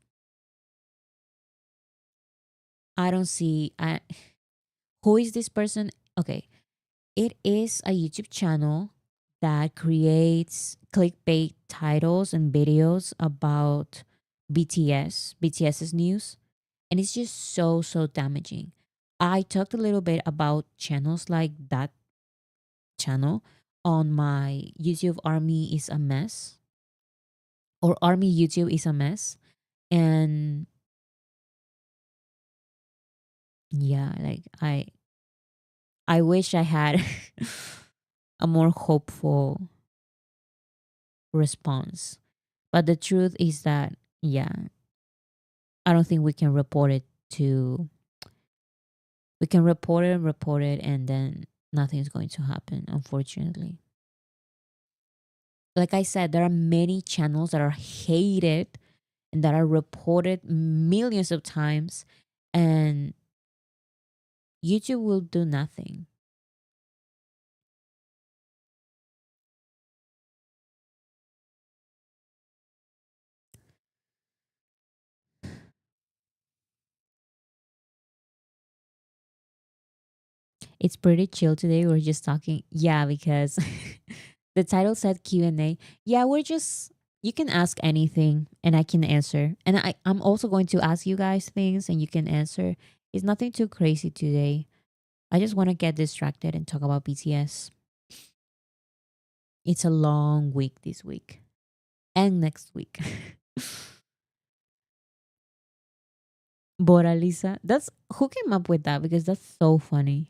Speaker 1: I don't see who is this person? Okay, it is a YouTube channel that creates clickbait titles and videos about BTS's news, and it's just so damaging. I talked a little bit about channels like that channel on my YouTube Army is a mess, or Army YouTube is a mess. And yeah, like I wish I had a more hopeful response. But the truth is that, yeah, I don't think we can report it to, we can report it, and then nothing's going to happen, unfortunately. Like I said, there are many channels that are hated and that are reported millions of times, and YouTube will do nothing. It's pretty chill today. We're just talking. Yeah, because the title said Q&A. Yeah, we're just, you can ask anything and I can answer. And I'm also going to ask you guys things and you can answer. It's nothing too crazy today. I just want to get distracted and talk about BTS. It's a long week this week and next week. Bora Lisa. That's who came up with that, because that's so funny.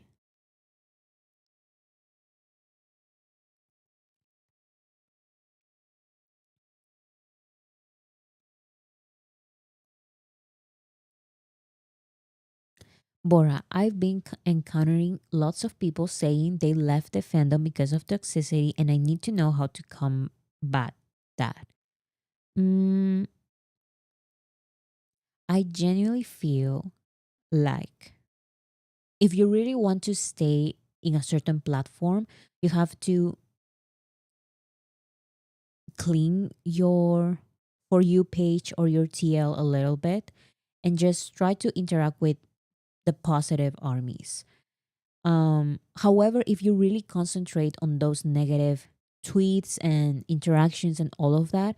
Speaker 1: Bora, I've been encountering lots of people saying they left the fandom because of toxicity, and I need to know how to combat that. Mm, I genuinely feel like if you really want to stay in a certain platform, you have to clean your For You page or your TL a little bit and just try to interact with the positive armies. However, if you really concentrate on those negative tweets and interactions and all of that,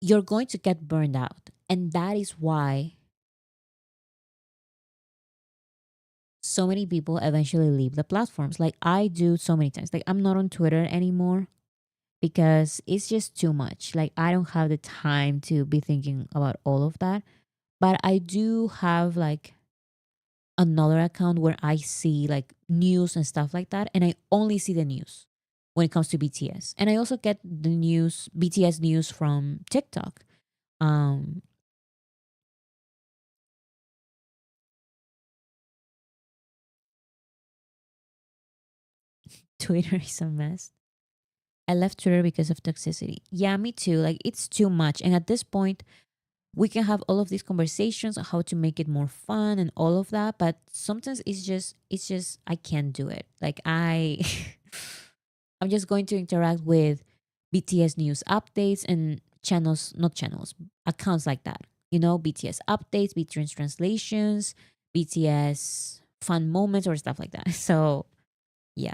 Speaker 1: you're going to get burned out. And that is why so many people eventually leave the platforms. Like I do so many times. Like I'm not on Twitter anymore because it's just too much. Like I don't have the time to be thinking about all of that. But I do have like another account where I see like news and stuff like that. And I only see the news when it comes to BTS. And I also get the news, BTS news from TikTok. Um, Twitter is a mess. I left Twitter because of toxicity. Yeah, me too. Like it's too much. And at this point, we can have all of these conversations on how to make it more fun and all of that. But sometimes it's just I can't do it. Like I'm just going to interact with BTS news updates and channels, not channels, accounts like that. You know, BTS updates, BTS translations, BTS fun moments or stuff like that. So yeah.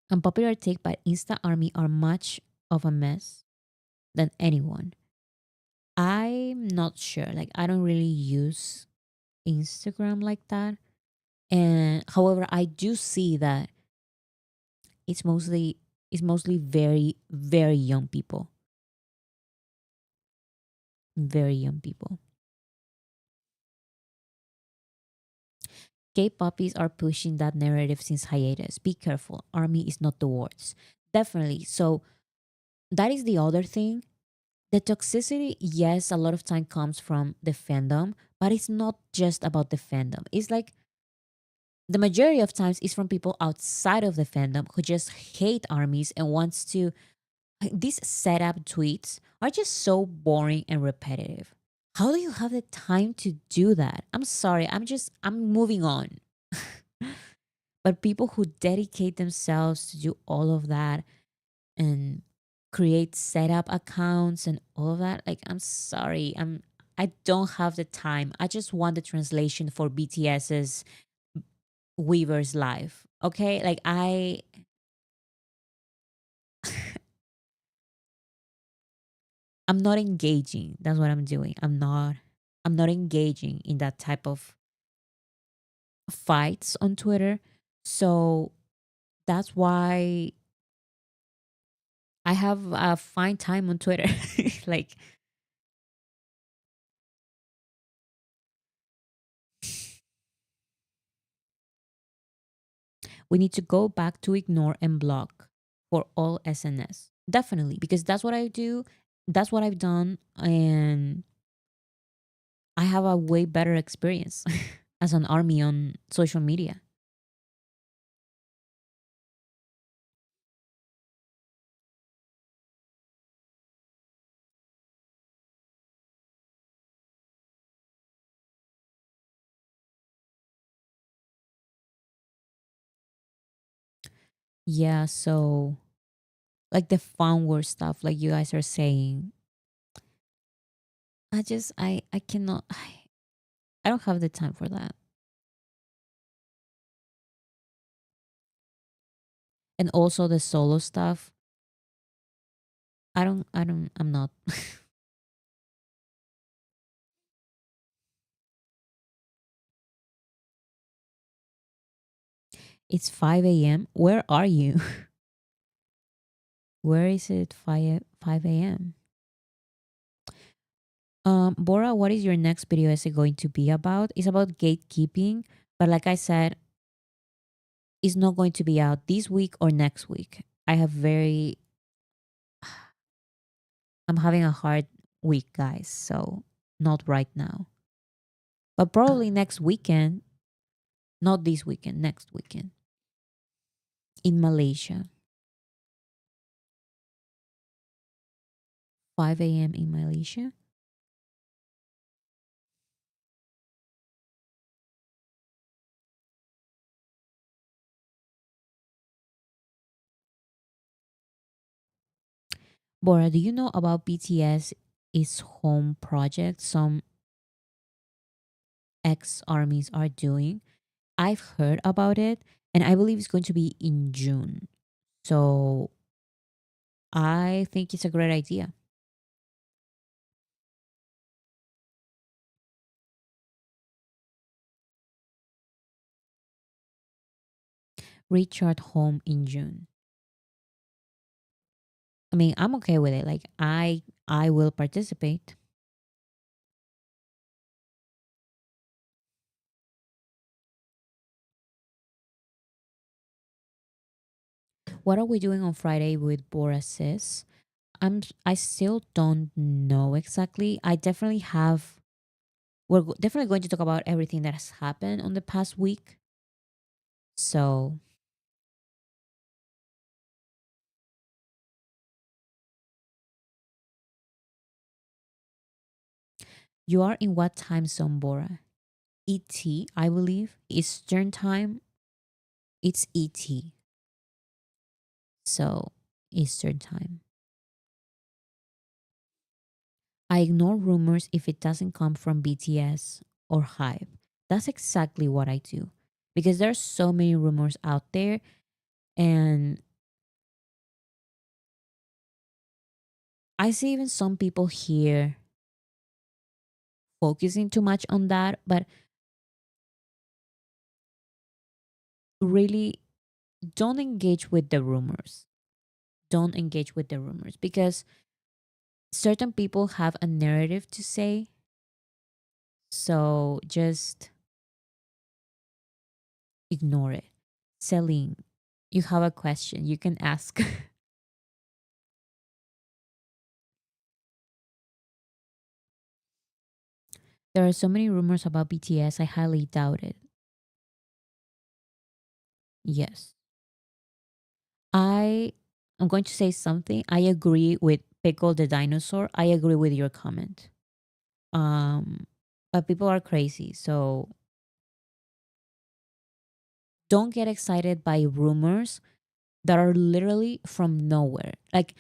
Speaker 1: Unpopular take, but Insta Army are much of a mess than anyone. I'm not sure. Like I don't really use Instagram like that. And however, I do see that it's mostly very, very young people. Very young people. Gay puppies are pushing that narrative since hiatus. Be careful. Army is not the words. Definitely. So that is the other thing. The toxicity, yes, a lot of time comes from the fandom, but it's not just about the fandom. It's like the majority of times is from people outside of the fandom who just hate armies and wants to like, these setup tweets are just so boring and repetitive. How do you have the time to do that? I'm sorry. I'm moving on. But people who dedicate themselves to do all of that and create setup accounts and all of that, like I'm sorry. I don't have the time. I just want the translation for BTS's Weaver's life. Okay? Like I'm not engaging. That's what I'm doing. I'm not engaging in that type of fights on Twitter. So that's why I have a fine time on Twitter. Like we need to go back to ignore and block for all SNS. Definitely, because that's what I do. That's what I've done. And I have a way better experience as an army on social media. Yeah, so like the fun word stuff, like you guys are saying, I cannot, I don't have the time for that. And also the solo stuff, I'm not. It's 5 a.m. Where are you? Where is it 5 a.m.? Bora, what is your next video essay going to be about? It's about gatekeeping, but like I said, it's not going to be out this week or next week. I'm having a hard week, guys, so not right now. But probably next weekend, not this weekend, next weekend in Malaysia. 5 a.m. in Malaysia. Bora, do you know about BTS is home project some ex armies are doing? I've heard about it and I believe it's going to be in June. So I think it's a great idea. Richard home in June. I mean, I'm okay with it. Like I will participate. What are we doing on Friday with Borasis? I still don't know exactly. I definitely have definitely going to talk about everything that has happened on the past week. So, you are in what time zone, Bora? ET, I believe. Eastern time. It's ET. So, Eastern time. I ignore rumors if it doesn't come from BTS or Hype. That's exactly what I do. Because there's so many rumors out there and I see even some people here focusing too much on that, but really don't engage with the rumors. Don't engage with the rumors because certain people have a narrative to say. So just ignore it. Celine, you have a question. You can ask. There are so many rumors about BTS. I highly doubt it. Yes. I am going to say something. I agree with Pickle the dinosaur. I agree with your comment. Um, but people are crazy. So don't get excited by rumors that are literally from nowhere. Like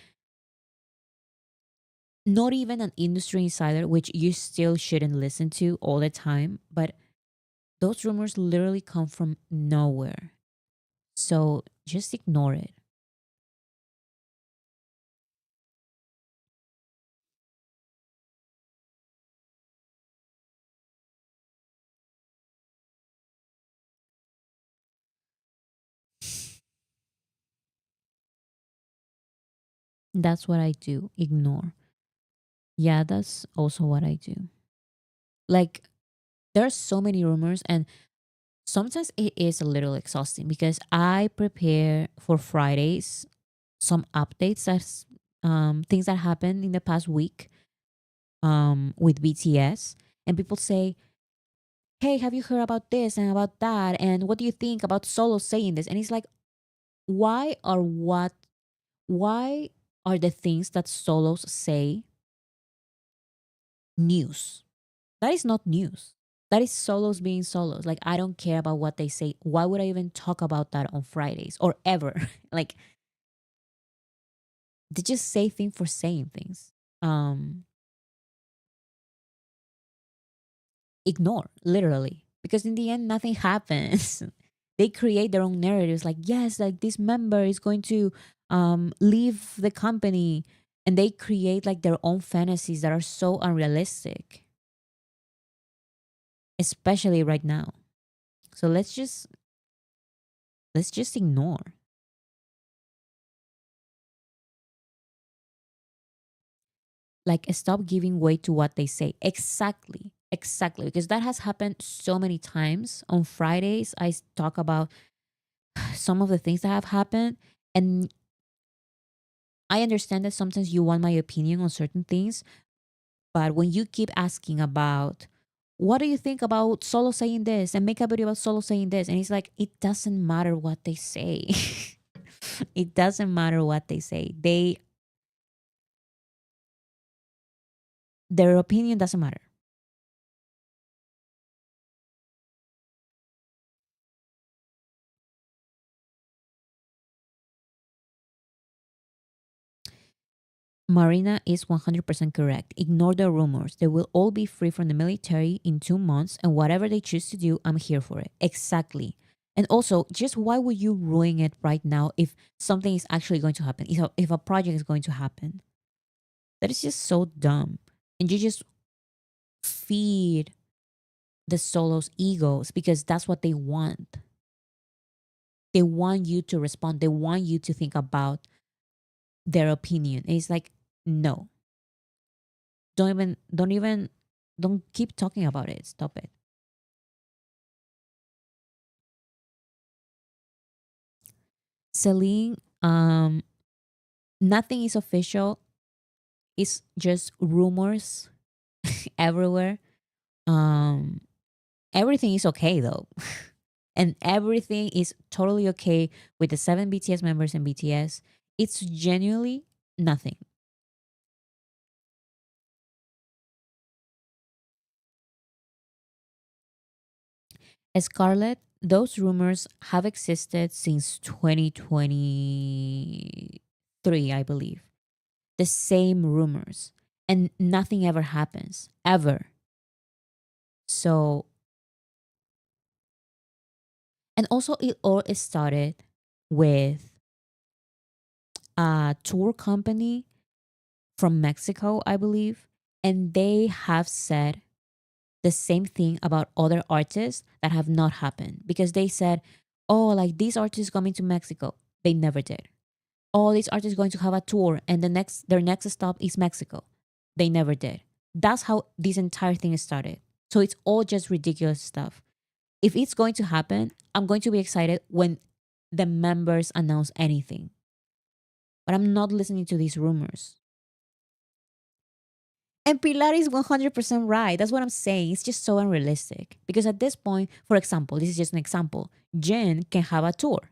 Speaker 1: not even an industry insider, which you still shouldn't listen to all the time, but those rumors literally come from nowhere. So just ignore it. That's what I do. Ignore. Yeah, that's also what I do. Like, there are so many rumors, and sometimes it is a little exhausting because I prepare for Fridays some updates that's things that happened in the past week with BTS, and people say, "Hey, have you heard about this and about that? And what do you think about Solo saying this?" And it's like, why are what? Why are the things that solos say news? That is not news. That is solos being solos. Like I don't care about what they say. Why would I even talk about that on Fridays or ever? Like they just say things for saying things. Um, Ignore literally because in the end nothing happens. They create their own narratives. Like yes, like this member is going to leave the company, and they create like their own fantasies that are so unrealistic, especially right now. So let's just ignore. Like stop giving way to what they say. Exactly, because that has happened so many times. On Fridays I talk about some of the things that have happened, and I understand that sometimes you want my opinion on certain things, but when you keep asking about what do you think about Solo saying this and make a video about Solo saying this, and it's like it doesn't matter what they say. It doesn't matter what they say. Their opinion doesn't matter. Marina is 100% correct. Ignore the rumors. They will all be free from the military in 2 months, and whatever they choose to do, I'm here for it. Exactly. And also, just why would you ruin it right now if something is actually going to happen? If a project is going to happen? That is just so dumb. And you just feed the solos' egos because that's what they want. They want you to respond, they want you to think about their opinion. And it's like, no, don't keep talking about it. Stop it. Celine, nothing is official. It's just rumors everywhere. Um, Everything is okay though. And everything is totally okay with the seven BTS members in BTS. It's genuinely nothing. Scarlett, those rumors have existed since 2023, I believe. The same rumors. And nothing ever happens. Ever. So, and also it all started with a tour company from Mexico, I believe. And they have said the same thing about other artists that have not happened because they said, oh, like these artists coming to Mexico. They never did. All these artists going to have a tour and their next stop is Mexico. They never did. That's how this entire thing started. So it's all just ridiculous stuff. If it's going to happen, I'm going to be excited when the members announce anything. But I'm not listening to these rumors. And Pilar is 100% right. That's what I'm saying. It's just so unrealistic. Because at this point, for example, this is just an example. Jen can have a tour,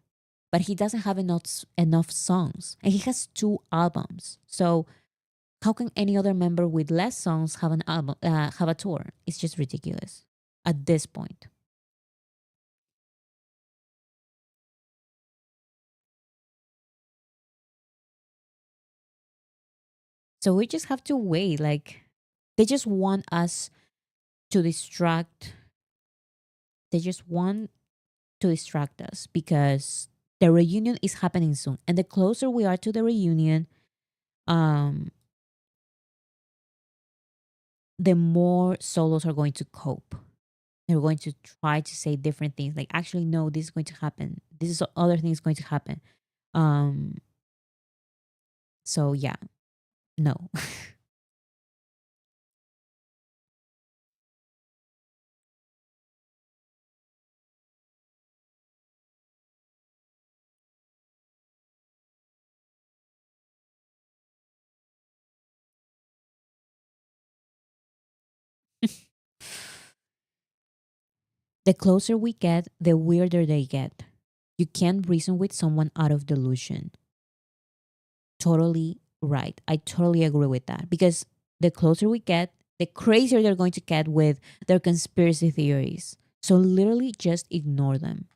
Speaker 1: but he doesn't have enough songs. And he has 2 albums. So how can any other member with less songs have an album, have a tour? It's just ridiculous at this point. So we just have to wait. Like they just want us to distract. They just want to distract us because the reunion is happening soon, and the closer we are to the reunion, um, the more solos are going to cope. They're going to try to say different things, like actually, no, this is going to happen. This is other thing is going to happen. Um, so yeah, no. The closer we get, the weirder they get. You can't reason with someone out of delusion. Totally right. I totally agree with that because the closer we get, the crazier they're going to get with their conspiracy theories. So literally just ignore them.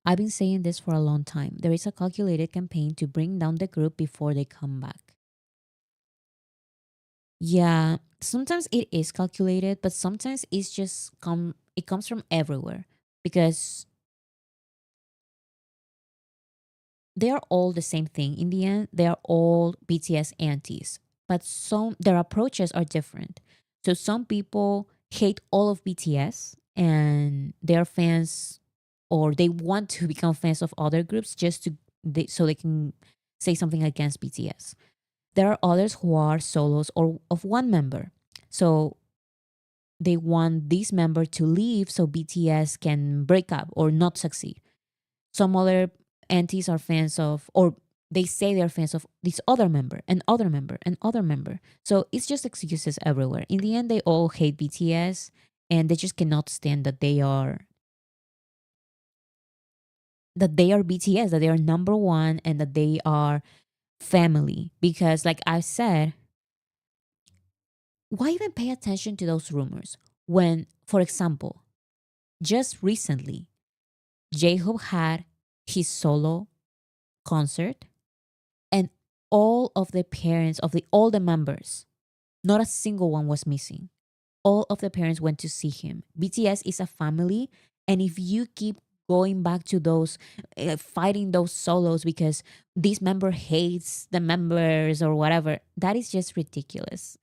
Speaker 1: I've been saying this for a long time. There is a calculated campaign to bring down the group before they come back. Yeah, sometimes it is calculated, but sometimes it comes from everywhere because they are all the same thing. In the end, they are all BTS antis, but some their approaches are different. So some people hate all of BTS and they are fans or they want to become fans of other groups just so they can say something against BTS. There are others who are solos or of one member. So they want this member to leave so BTS can break up or not succeed. Some other aunties are fans of, or they say they're fans of this other member, and other member, and other member. So it's just excuses everywhere. In the end, they all hate BTS and they just cannot stand that they are BTS, that they are number one, and that they are family. Because, like I said, why even pay attention to those rumors when, for example, Just recently, J-Hope had his solo concert, and all of the parents of the all the members, not a single one was missing. All of the parents went to see him. BTS is a family, and if you keep going back to those fighting those solos because this member hates the members or whatever, that is just ridiculous.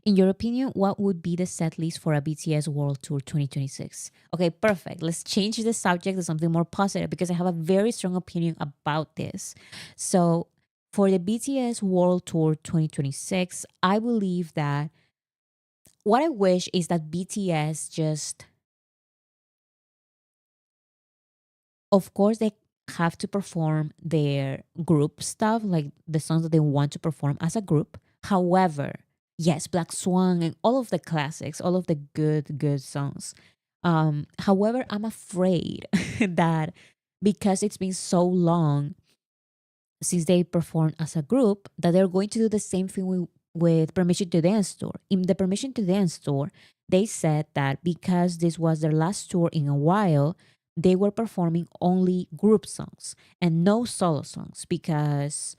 Speaker 1: In your opinion, what would be the set list for a BTS World Tour 2026? Okay, perfect. Let's change the subject to something more positive because I have a very strong opinion about this. So, for the BTS World Tour 2026, I believe that what I wish is that BTS just, of course, they have to perform their group stuff, like the songs that they want to perform as a group. However, yes, Black Swan and all of the classics, all of the good songs. However, I'm afraid that because it's been so long since they performed as a group, that they're going to do the same thing with Permission to Dance Tour. In the Permission to Dance Tour, they said that because this was their last tour in a while, they were performing only group songs and no solo songs because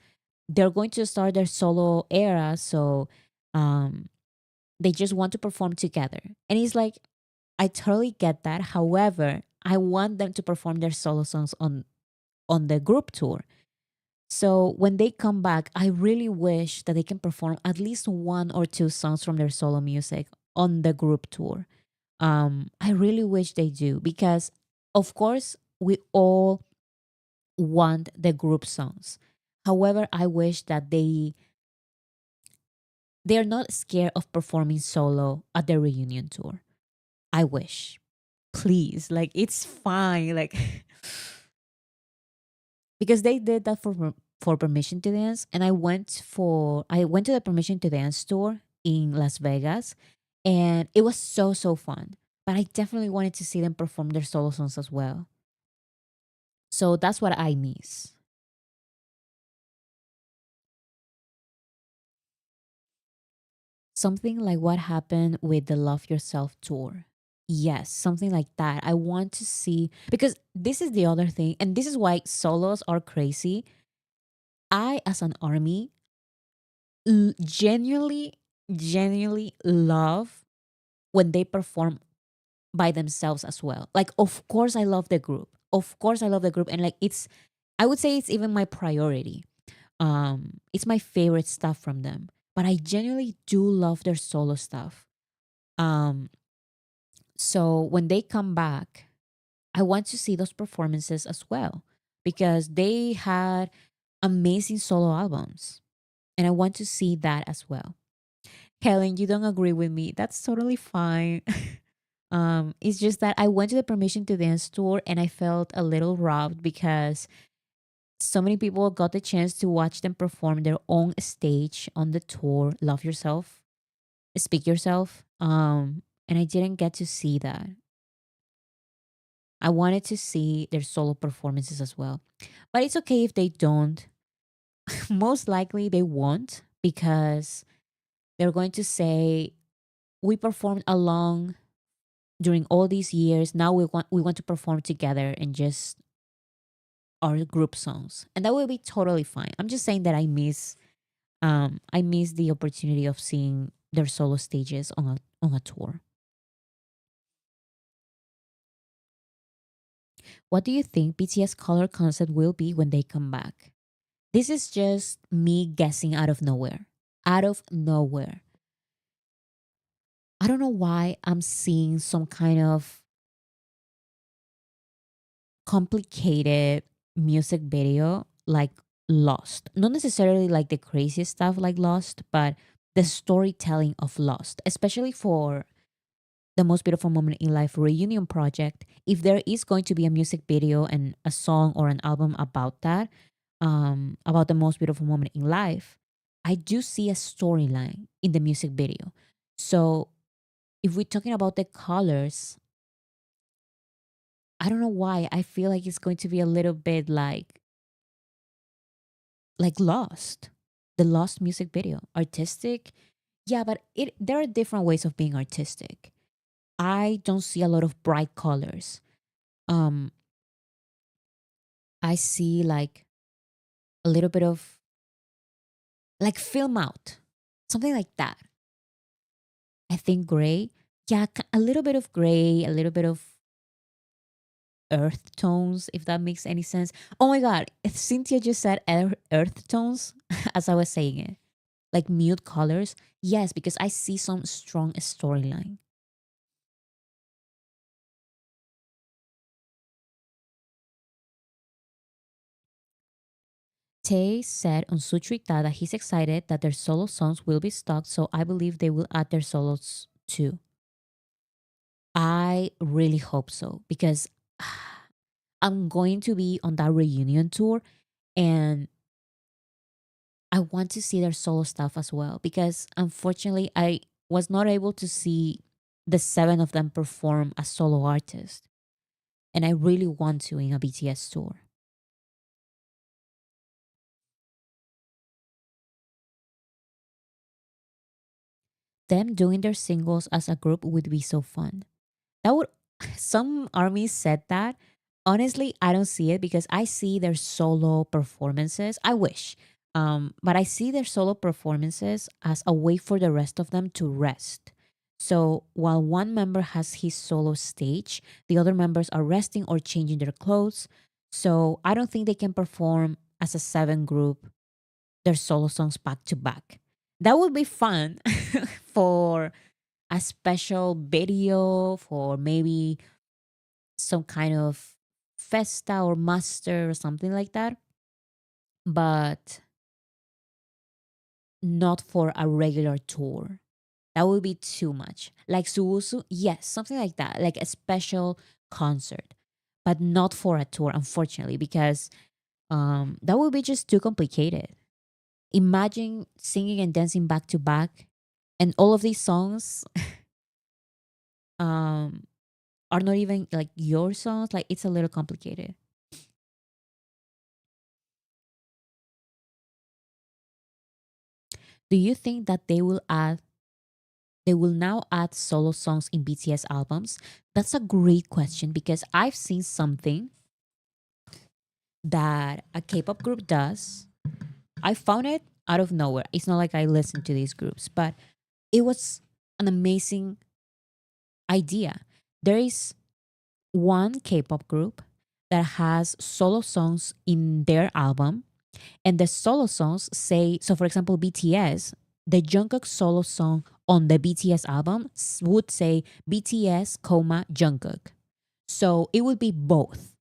Speaker 1: they're going to start their solo era. So um, they just want to perform together. And it's like, I totally get that. However, I want them to perform their solo songs on the group tour. So when they come back, I really wish that they can perform at least one or two songs from their solo music on the group tour. I really wish they do because, of course, we all want the group songs. However, I wish that they're not scared of performing solo at the reunion tour. I wish, please, like it's fine, like because they did that for Permission to Dance, and I went to the Permission to Dance tour in Las Vegas, and it was so fun. But I definitely wanted to see them perform their solo songs as well. So that's what I miss. Something like what happened with the Love Yourself tour. Yes, something like that. I want to see because this is the other thing, and this is why solos are crazy. I, as an army, genuinely love when they perform by themselves as well. Like, of course, I love the group. Of course, I love the group, and like, I would say it's even my priority. It's my favorite stuff from them. But I genuinely do love their solo stuff. Um, so when they come back, I want to see those performances as well because they had amazing solo albums, and I want to see that as well. Helen, you don't agree with me. That's totally fine. It's just that I went to the Permission to Dance tour and I felt a little robbed because so many people got the chance to watch them perform their own stage on the tour, Love Yourself, Speak Yourself. And I didn't get to see that. I wanted to see their solo performances as well. But it's okay if they don't. Most likely they won't because they're going to say we performed along during all these years. Now we want to perform together and just our group songs, and that will be totally fine. I'm just saying that I miss the opportunity of seeing their solo stages on a tour. What do you think BTS color concept will be when they come back? This is just me guessing out of nowhere. Out of nowhere. I don't know why I'm seeing some kind of complicated music video like Lost. Not necessarily like the craziest stuff like Lost, but the storytelling of Lost, especially for the Most Beautiful Moment in Life reunion project. If there is going to be a music video and a song or an album about that, about the most beautiful moment in life, I do see a storyline in the music video. So if we're talking about the colors, I don't know why I feel like it's going to be a little bit like Lost. The Lost music video. Artistic? Yeah, but there are different ways of being artistic. I don't see a lot of bright colors. Um, I see like a little bit of like film out, something like that. I think gray. Yeah, a little bit of gray, a little bit of earth tones, if that makes any sense. Oh my God, if Cynthia just said earth tones as I was saying it, like mute colors. Yes, because I see some strong storyline. Tay said on Sutrita that he's excited that their solo songs will be stocked, so I believe they will add their solos too. I really hope so because I'm going to be on that reunion tour and I want to see their solo stuff as well because unfortunately I was not able to see the seven of them perform as solo artists. And I really want to in a BTS tour. Them doing their singles as a group would be so fun. That would some armies said that. Honestly, I don't see it because I see their solo performances. I wish. But I see their solo performances as a way for the rest of them to rest. So while one member has his solo stage, the other members are resting or changing their clothes. So I don't think they can perform as a seven group their solo songs back to back. That would be fun for a special video, for maybe some kind of festa or master or something like that, but not for a regular tour. That would be too much. Like Suusu, yes, something like that, like a special concert, but not for a tour, unfortunately, because that would be just too complicated. Imagine singing and dancing back to back, and all of these songs um, are not even like your songs. Like it's a little complicated. Do you think that they will now add solo songs in BTS albums? That's a great question because I've seen something that a K-pop group does. I found it out of nowhere. It's not like I listen to these groups, but it was an amazing idea. There is one K-pop group that has solo songs in their album, and the solo songs say, so for example, BTS, the Jungkook solo song on the BTS album would say BTS, comma, Jungkook. So it would be both.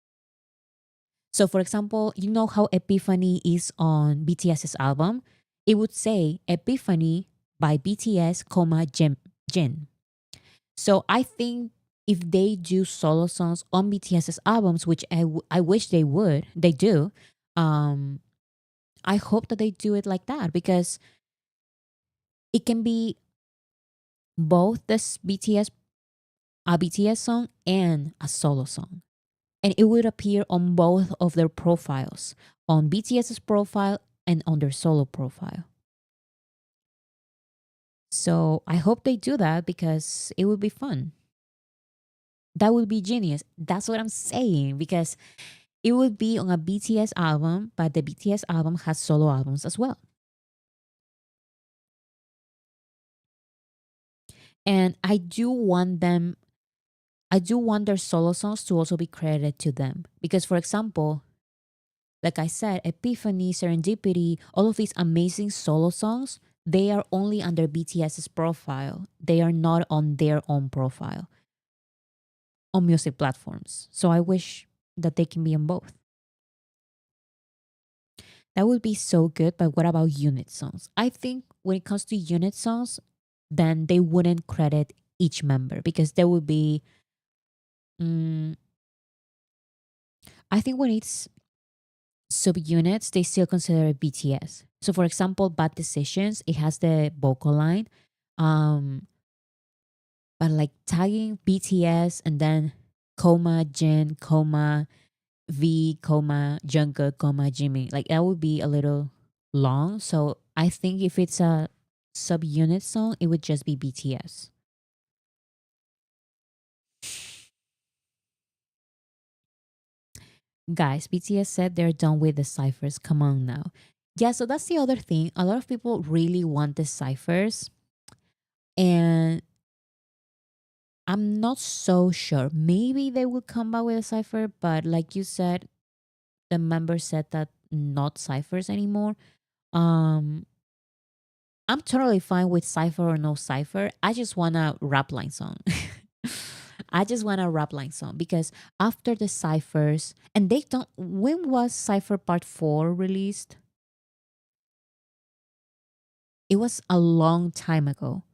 Speaker 1: So for example, you know how Epiphany is on BTS's album? It would say Epiphany by BTS, comma, Jin. So I think if they do solo songs on BTS's albums, which I wish they would, they do, um, I hope that they do it like that because it can be both this BTS a BTS song and a solo song. And it would appear on both of their profiles, on BTS's profile and on their solo profile. So I hope they do that because it would be fun. That would be genius. That's what I'm saying because it would be on a BTS album, but the BTS album has solo albums as well. And I do want their solo songs to also be credited to them. Because, for example, like I said, Epiphany, Serendipity, all of these amazing solo songs, they are only under BTS's profile. They are not on their own profile on music platforms. So I wish that they can be on both. That would be so good, but what about unit songs? I think when it comes to unit songs, then they wouldn't credit each member because there would be. Mm, I think when it's subunits, they still consider it BTS. So, for example, Bad Decisions, it has the vocal line, um, but like tagging BTS and then comma Jin, comma V, comma Jungkook, comma Jimmy, like that would be a little long. So I think if it's a subunit song, it would just be BTS. Guys, BTS said they're done with the ciphers. Come on now. Yeah, so that's the other thing. A lot of people really want the ciphers, and I'm not so sure. Maybe they will come back with a cipher, but like you said, the member said that not ciphers anymore. Um, I'm totally fine with cipher or no cipher. I just want a rap line song. I just want a rap line song because after the ciphers, and they don't. When was Cipher Part 4 released? It was a long time ago.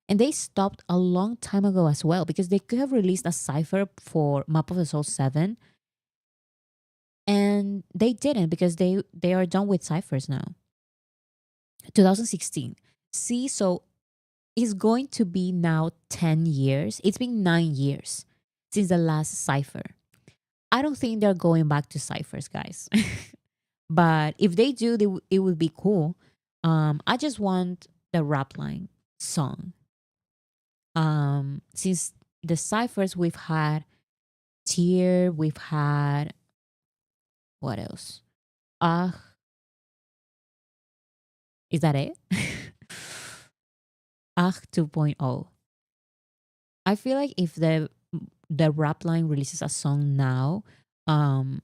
Speaker 1: And they stopped a long time ago as well because they could have released a cipher for Map of the Soul 7 and they didn't because they are done with ciphers now. 2016. See, so it's going to be now 10 years. It's been 9 years since the last cipher. I don't think they're going back to ciphers, guys. But if they do, it would be cool. I just want the rap line song. Since the ciphers we've had Tear, we've had what else? Ah, is that it? Ah 2.0. I feel like if the rap line releases a song now, um,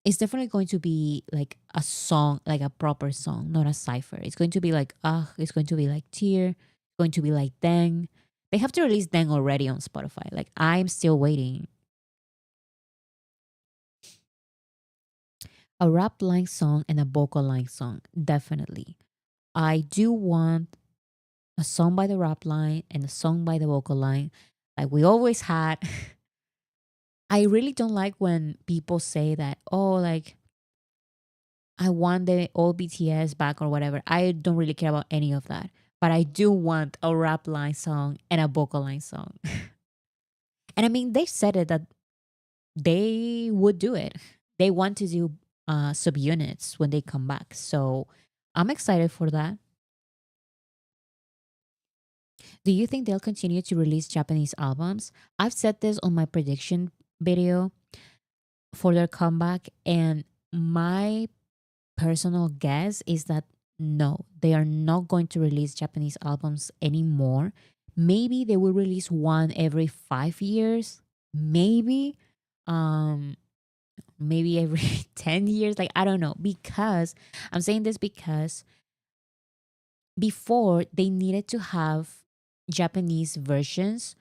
Speaker 1: it's definitely going to be like a song, like a proper song, not a cipher. It's going to be like it's going to be like Tear, it's going to be like Deng. They have to release Deng already on Spotify. Like I'm still waiting. A rap line song and a vocal line song, definitely. I do want a song by the rap line and a song by the vocal line, like we always had. I really don't like when people say that, oh, like I want the old BTS back or whatever. I don't really care about any of that. But I do want a rap line song and a vocal line song. And I mean, they said it that they would do it. They want to do subunits when they come back. So I'm excited for that. Do you think they'll continue to release Japanese albums? I've said this on my prediction video for their comeback, and my personal guess is that no, they are not going to release Japanese albums anymore. Maybe they will release one every 5 years, maybe, um, maybe every 10 years. Like I don't know, because I'm saying this because before they needed to have Japanese versions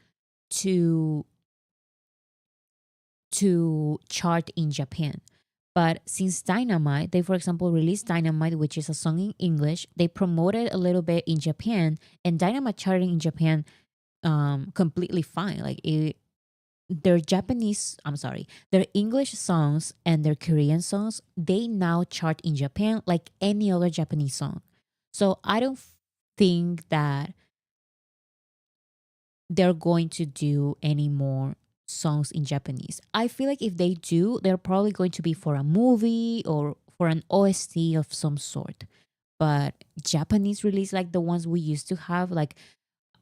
Speaker 1: to chart in Japan. But since Dynamite, they for example released Dynamite, which is a song in English, they promoted a little bit in Japan, and Dynamite charted in Japan completely fine. Like their Japanese, I'm sorry, their English songs and their Korean songs, they now chart in Japan like any other Japanese song. So I don't think that they're going to do any more songs in Japanese. I feel like if they do, they're probably going to be for a movie or for an OST of some sort. But Japanese release like the ones we used to have, like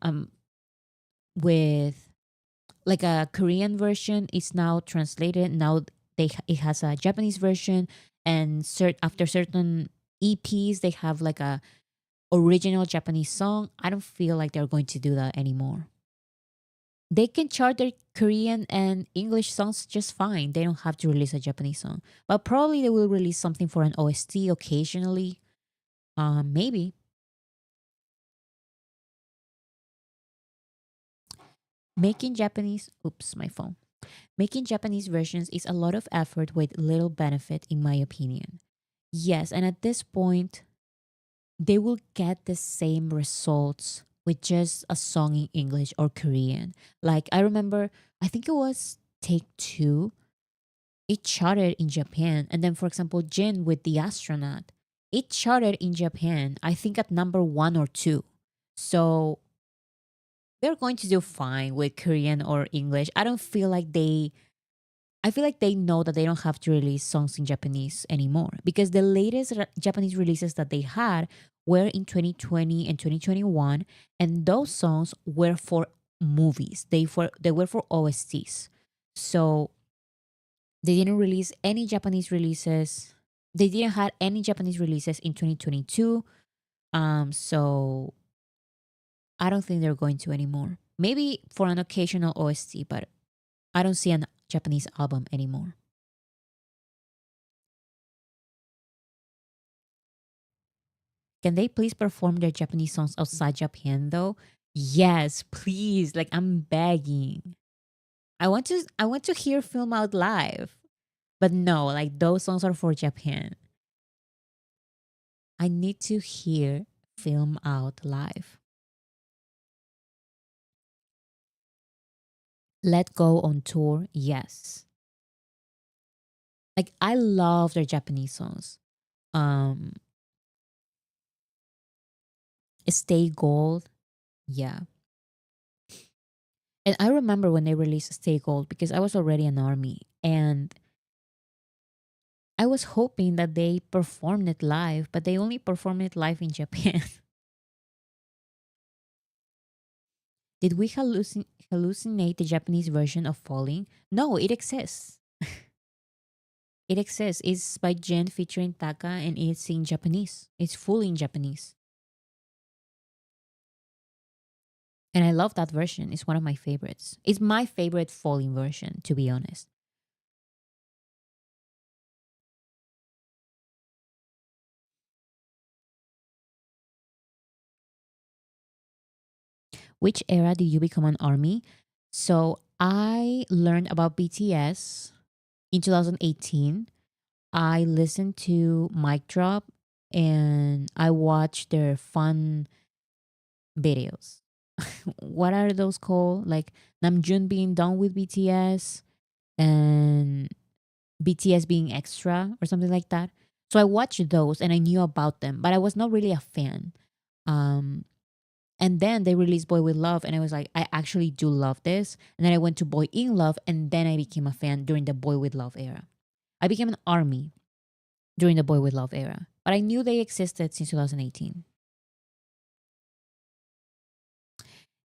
Speaker 1: um with like a Korean version is now translated. Now it has a Japanese version, and after certain EPs they have like a original Japanese song. I don't feel like they're going to do that anymore. They can chart their Korean and English songs just fine. They don't have to release a Japanese song. But probably they will release something for an OST occasionally. Maybe. Making Japanese, oops, my phone. Making Japanese versions is a lot of effort with little benefit, in my opinion. Yes, and at this point, they will get the same results with just a song in English or Korean. Like, I remember, I think it was Take Two. It charted in Japan. And then, for example, Jin with The Astronaut, it charted in Japan, I think at number one or two. So they're going to do fine with Korean or English. I don't feel like I feel like they know that they don't have to release songs in Japanese anymore because the latest Japanese releases that they had were in 2020 and 2021, and those songs were for movies. They were for OSTs. So they didn't release any Japanese releases. They didn't have any Japanese releases in 2022. So I don't think they're going to anymore. Maybe for an occasional OST, but I don't see an Japanese album anymore. Can they please perform their Japanese songs outside Japan though? Yes, please. Like I'm begging. I want to hear Film Out live. But no, like those songs are for Japan. I need to hear Film Out live. Let Go on tour, yes. Like I love their Japanese songs. Um Stay Gold, yeah. And I remember when they released Stay Gold because I was already an army and I was hoping that they performed it live, but they only performed it live in Japan. Did we hallucinate the Japanese version of Falling? No, it exists. It exists. It's by Jen featuring Taka and it's in Japanese. It's fully in Japanese. And I love that version. It's one of my favorites. It's my favorite Falling version, to be honest. Which era did you become an army? So I learned about BTS in 2018. I listened to Mic Drop and I watched their fun videos. What are those called? Like Namjoon being done with BTS and BTS being extra or something like that. So I watched those and I knew about them, but I was not really a fan. Um, and then they released Boy with Love, and I was like, I actually do love this. And then I went to Boy in Love, and then I became a fan during the Boy with Love era. I became an army during the Boy with Love era, but I knew they existed since 2018.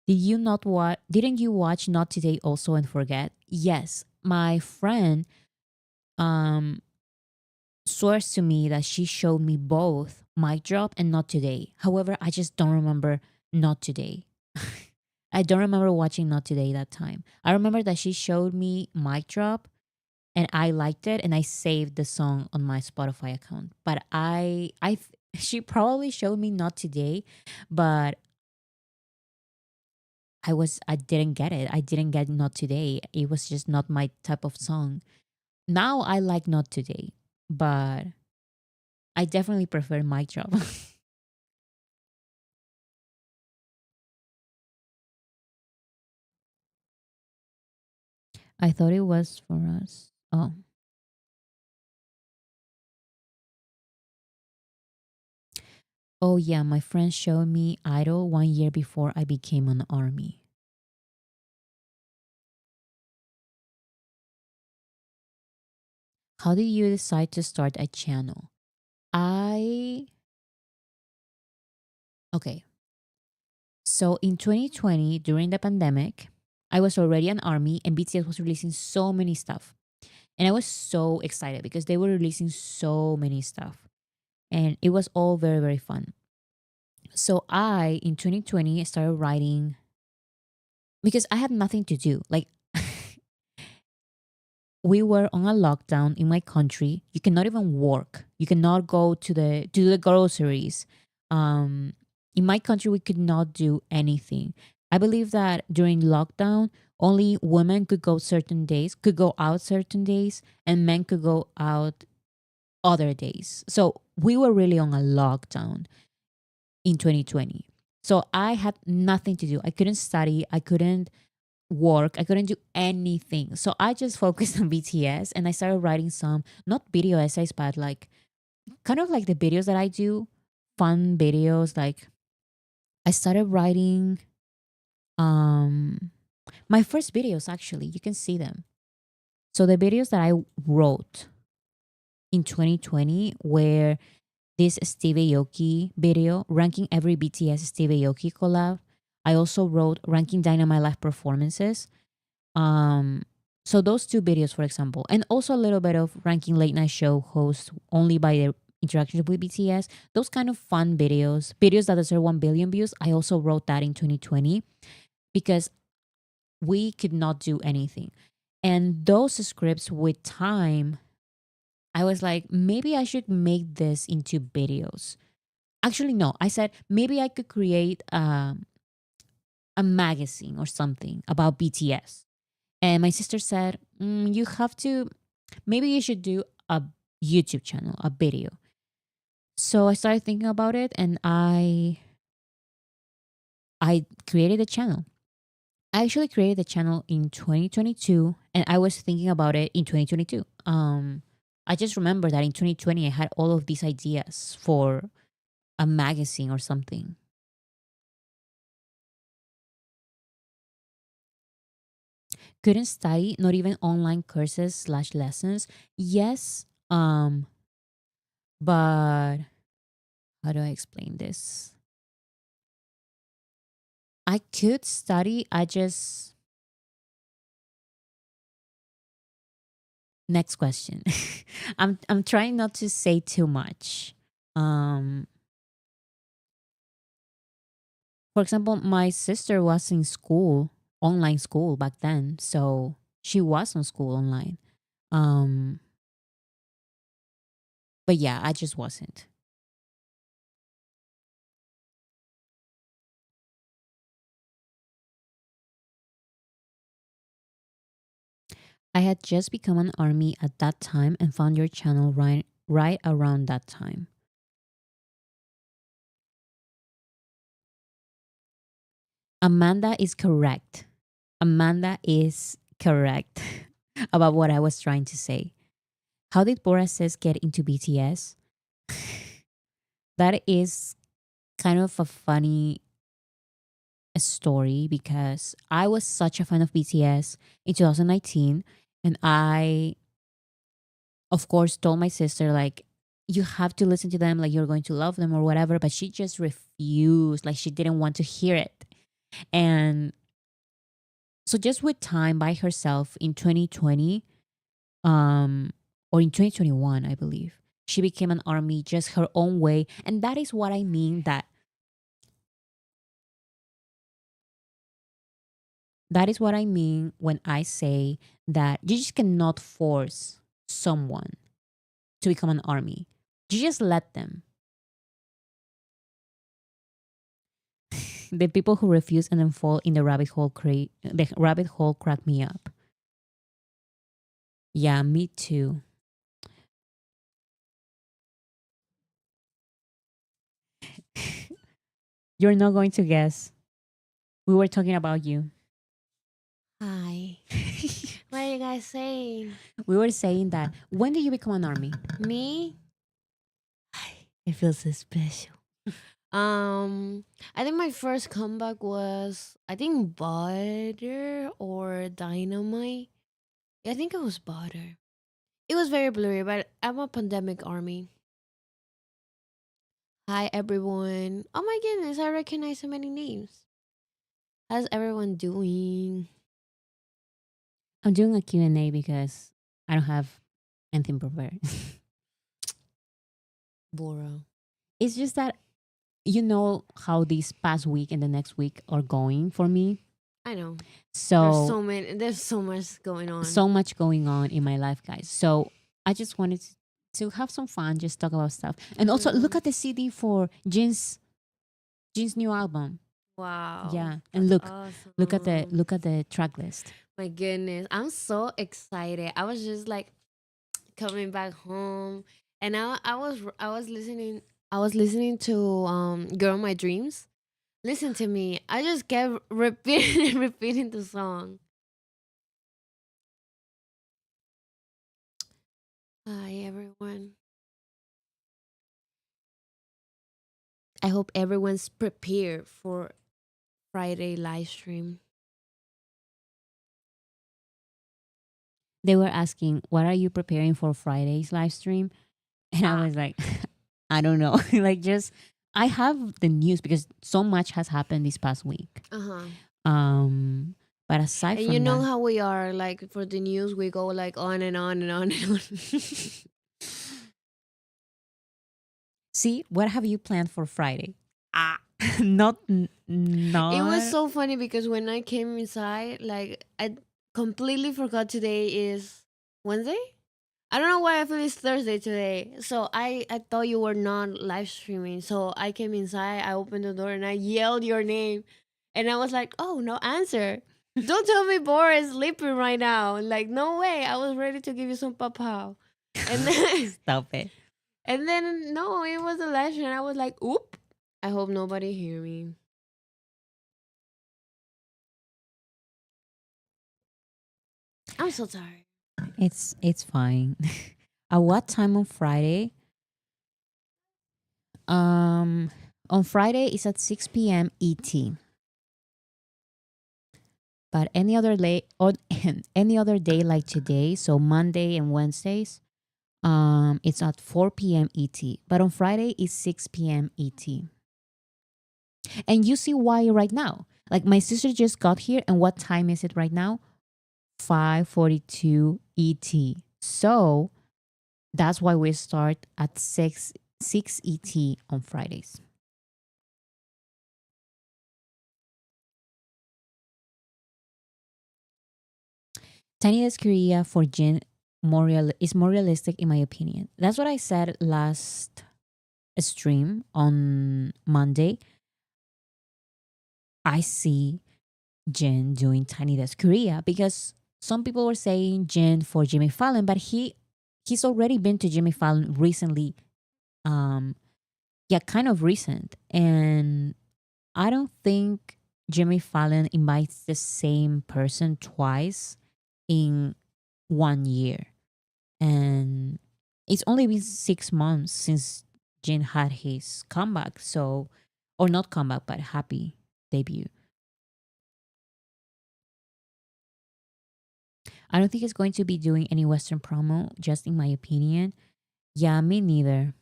Speaker 1: Didn't you watch Not Today also and forget? Yes, my friend um swears to me that she showed me both Mic Drop and Not Today. However, I just don't remember Not Today. I don't remember watching Not Today that time. I remember that she showed me Mic Drop and I liked it and I saved the song on my Spotify account. But she probably showed me Not Today, but I didn't get it. I didn't get Not Today. It was just not my type of song. Now I like Not Today, but I definitely prefer Mic Drop. I thought it was for us. Oh. Oh yeah, my friend showed me Idol 1 year before I became an army. How did you decide to start a channel? I Okay. So in 2020 during the pandemic, I was already an army and BTS was releasing so many stuff. And I was so excited because they were releasing so many stuff. And it was all very very fun. So I in 2020 started writing because I had nothing to do. Like we were on a lockdown in my country. You cannot even work. You cannot go to the groceries. Um, in my country, we could not do anything. I believe that during lockdown, only women could go certain days, could go out certain days, and men could go out other days. So we were really on a lockdown in 2020. So I had nothing to do. I couldn't study. I couldn't work. I couldn't do anything. So I just focused on BTS and I started writing some, not video essays, but like kind of like the videos that I do, fun videos. Like I started writing um my first videos actually. You can see them. So the videos that I wrote in 2020 were this Steve Aoki video, ranking every BTS Steve Aoki collab. I also wrote ranking Dynamite live performances. Um, so those two videos, for example, and also a little bit of ranking late night show hosts only by their interactions with BTS. Those kind of fun videos, videos that deserve 1 billion views. I also wrote that in 2020 because we could not do anything. And those scripts with time, I was like, maybe I should make this into videos. Actually, no, I said maybe I could create a magazine or something about BTS. And my sister said, you have to, maybe you should do a YouTube channel, a video. So I started thinking about it and I created a channel. I actually created the channel in 2022 and I was thinking about it in 2022. I just remember that in 2020 I had all of these ideas for a magazine or something. Couldn't study, not even online courses slash lessons. Yes, but how do I explain this? I could study. I just next question. I'm trying not to say too much. Um, for example, my sister was in school, online school back then, so she was on school online. Um, but yeah, I just wasn't. I had just become an army at that time and found your channel right around that time. Amanda is correct. Amanda is correct about what I was trying to say. How did Bora Says get into BTS? That is kind of a funny story because I was such a fan of BTS in 2019 and I of course told my sister like you have to listen to them, like you're going to love them or whatever, but she just refused, like she didn't want to hear it. And so just with time by herself in 2020 or in 2021 I believe, she became an army just her own way. And that is what I mean, that is what I mean when I say that you just cannot force someone to become an army. You just let them. The people who refuse and then fall in the rabbit hole the rabbit hole crack me up. Yeah, me too. You're not going to guess. We were talking about you.
Speaker 2: Hi. What are you guys saying?
Speaker 1: We were saying that when did you become an army?
Speaker 2: Me?
Speaker 1: It feels so special.
Speaker 2: Um, I think my first comeback was I think butter or dynamite. I think it was butter. It was very blurry, but I'm a pandemic army. Hi everyone. Oh my goodness, I recognize so many names. How's everyone doing?
Speaker 1: I'm doing a Q&A because I don't have anything prepared.
Speaker 2: Bora.
Speaker 1: It's just that you know how this past week and the next week are going for me.
Speaker 2: I know.
Speaker 1: So
Speaker 2: There's so much going on.
Speaker 1: so much going on in my life, guys. So I just wanted to have some fun, just talk about stuff, and also look
Speaker 2: Mm,
Speaker 1: at the CD for Jin's new album.
Speaker 2: wow.
Speaker 1: Yeah, and
Speaker 2: That's
Speaker 1: look
Speaker 2: awesome.
Speaker 1: at the track list.
Speaker 2: My goodness, I'm so excited. I was just like coming back home, and I was listening to "Girl My Dreams." Listen to me. I just kept repeating and repeating the song. Hi everyone. I hope everyone's prepared for Friday live stream.
Speaker 1: They were asking, "What are you preparing for Friday's live stream?" And I
Speaker 2: Ah,
Speaker 1: was like, "I don't know." Like, just I have the news because so much has happened this past week.
Speaker 2: uh-huh.
Speaker 1: Um, but aside
Speaker 2: And you
Speaker 1: from
Speaker 2: know
Speaker 1: that,
Speaker 2: how we are, like for the news, we go like on and on and on and on.
Speaker 1: see, what have you planned for Friday? Ah, not,
Speaker 2: It was
Speaker 1: not.
Speaker 2: so funny because when I came inside, like I completely forgot today is Wednesday. I don't know why I feel it's Thursday today. So I thought you were not live streaming. So I came inside, I opened the door and I yelled your name. And I was like, oh, no answer. Don't tell me Boris is sleeping right now. Like, no way. I was ready to give you some papao. And then
Speaker 1: Stop it.
Speaker 2: and then no, it was a live stream. I was like, oop. I hope nobody hear me. I'm so tired.
Speaker 1: It's fine. At what time on Friday? Um, on Friday is at 6 p.m. ET. But any other day or any other day like today, so Monday and Wednesdays, it's at 4 p.m. ET. But on Friday it's 6 p.m. ET. And you see why right now. Like my sister just got here, and what time is it right now? 5:42 ET. So that's why we start at 6 ET on Fridays. Tiny Desk Korea for Jin is more realistic in my opinion. That's what I said last stream on Monday. I see Jin doing Tiny Desk Korea because some people were saying Jin for Jimmy Fallon, but he's already been to Jimmy Fallon recently. Um, yeah, kind of recent, and I don't think Jimmy Fallon invites the same person twice in 1 year. And it's only been 6 months since Jin had his comeback, so or not comeback, but happy debut. I don't think he's going to be doing any Western promo, just in my opinion. Yeah, me neither.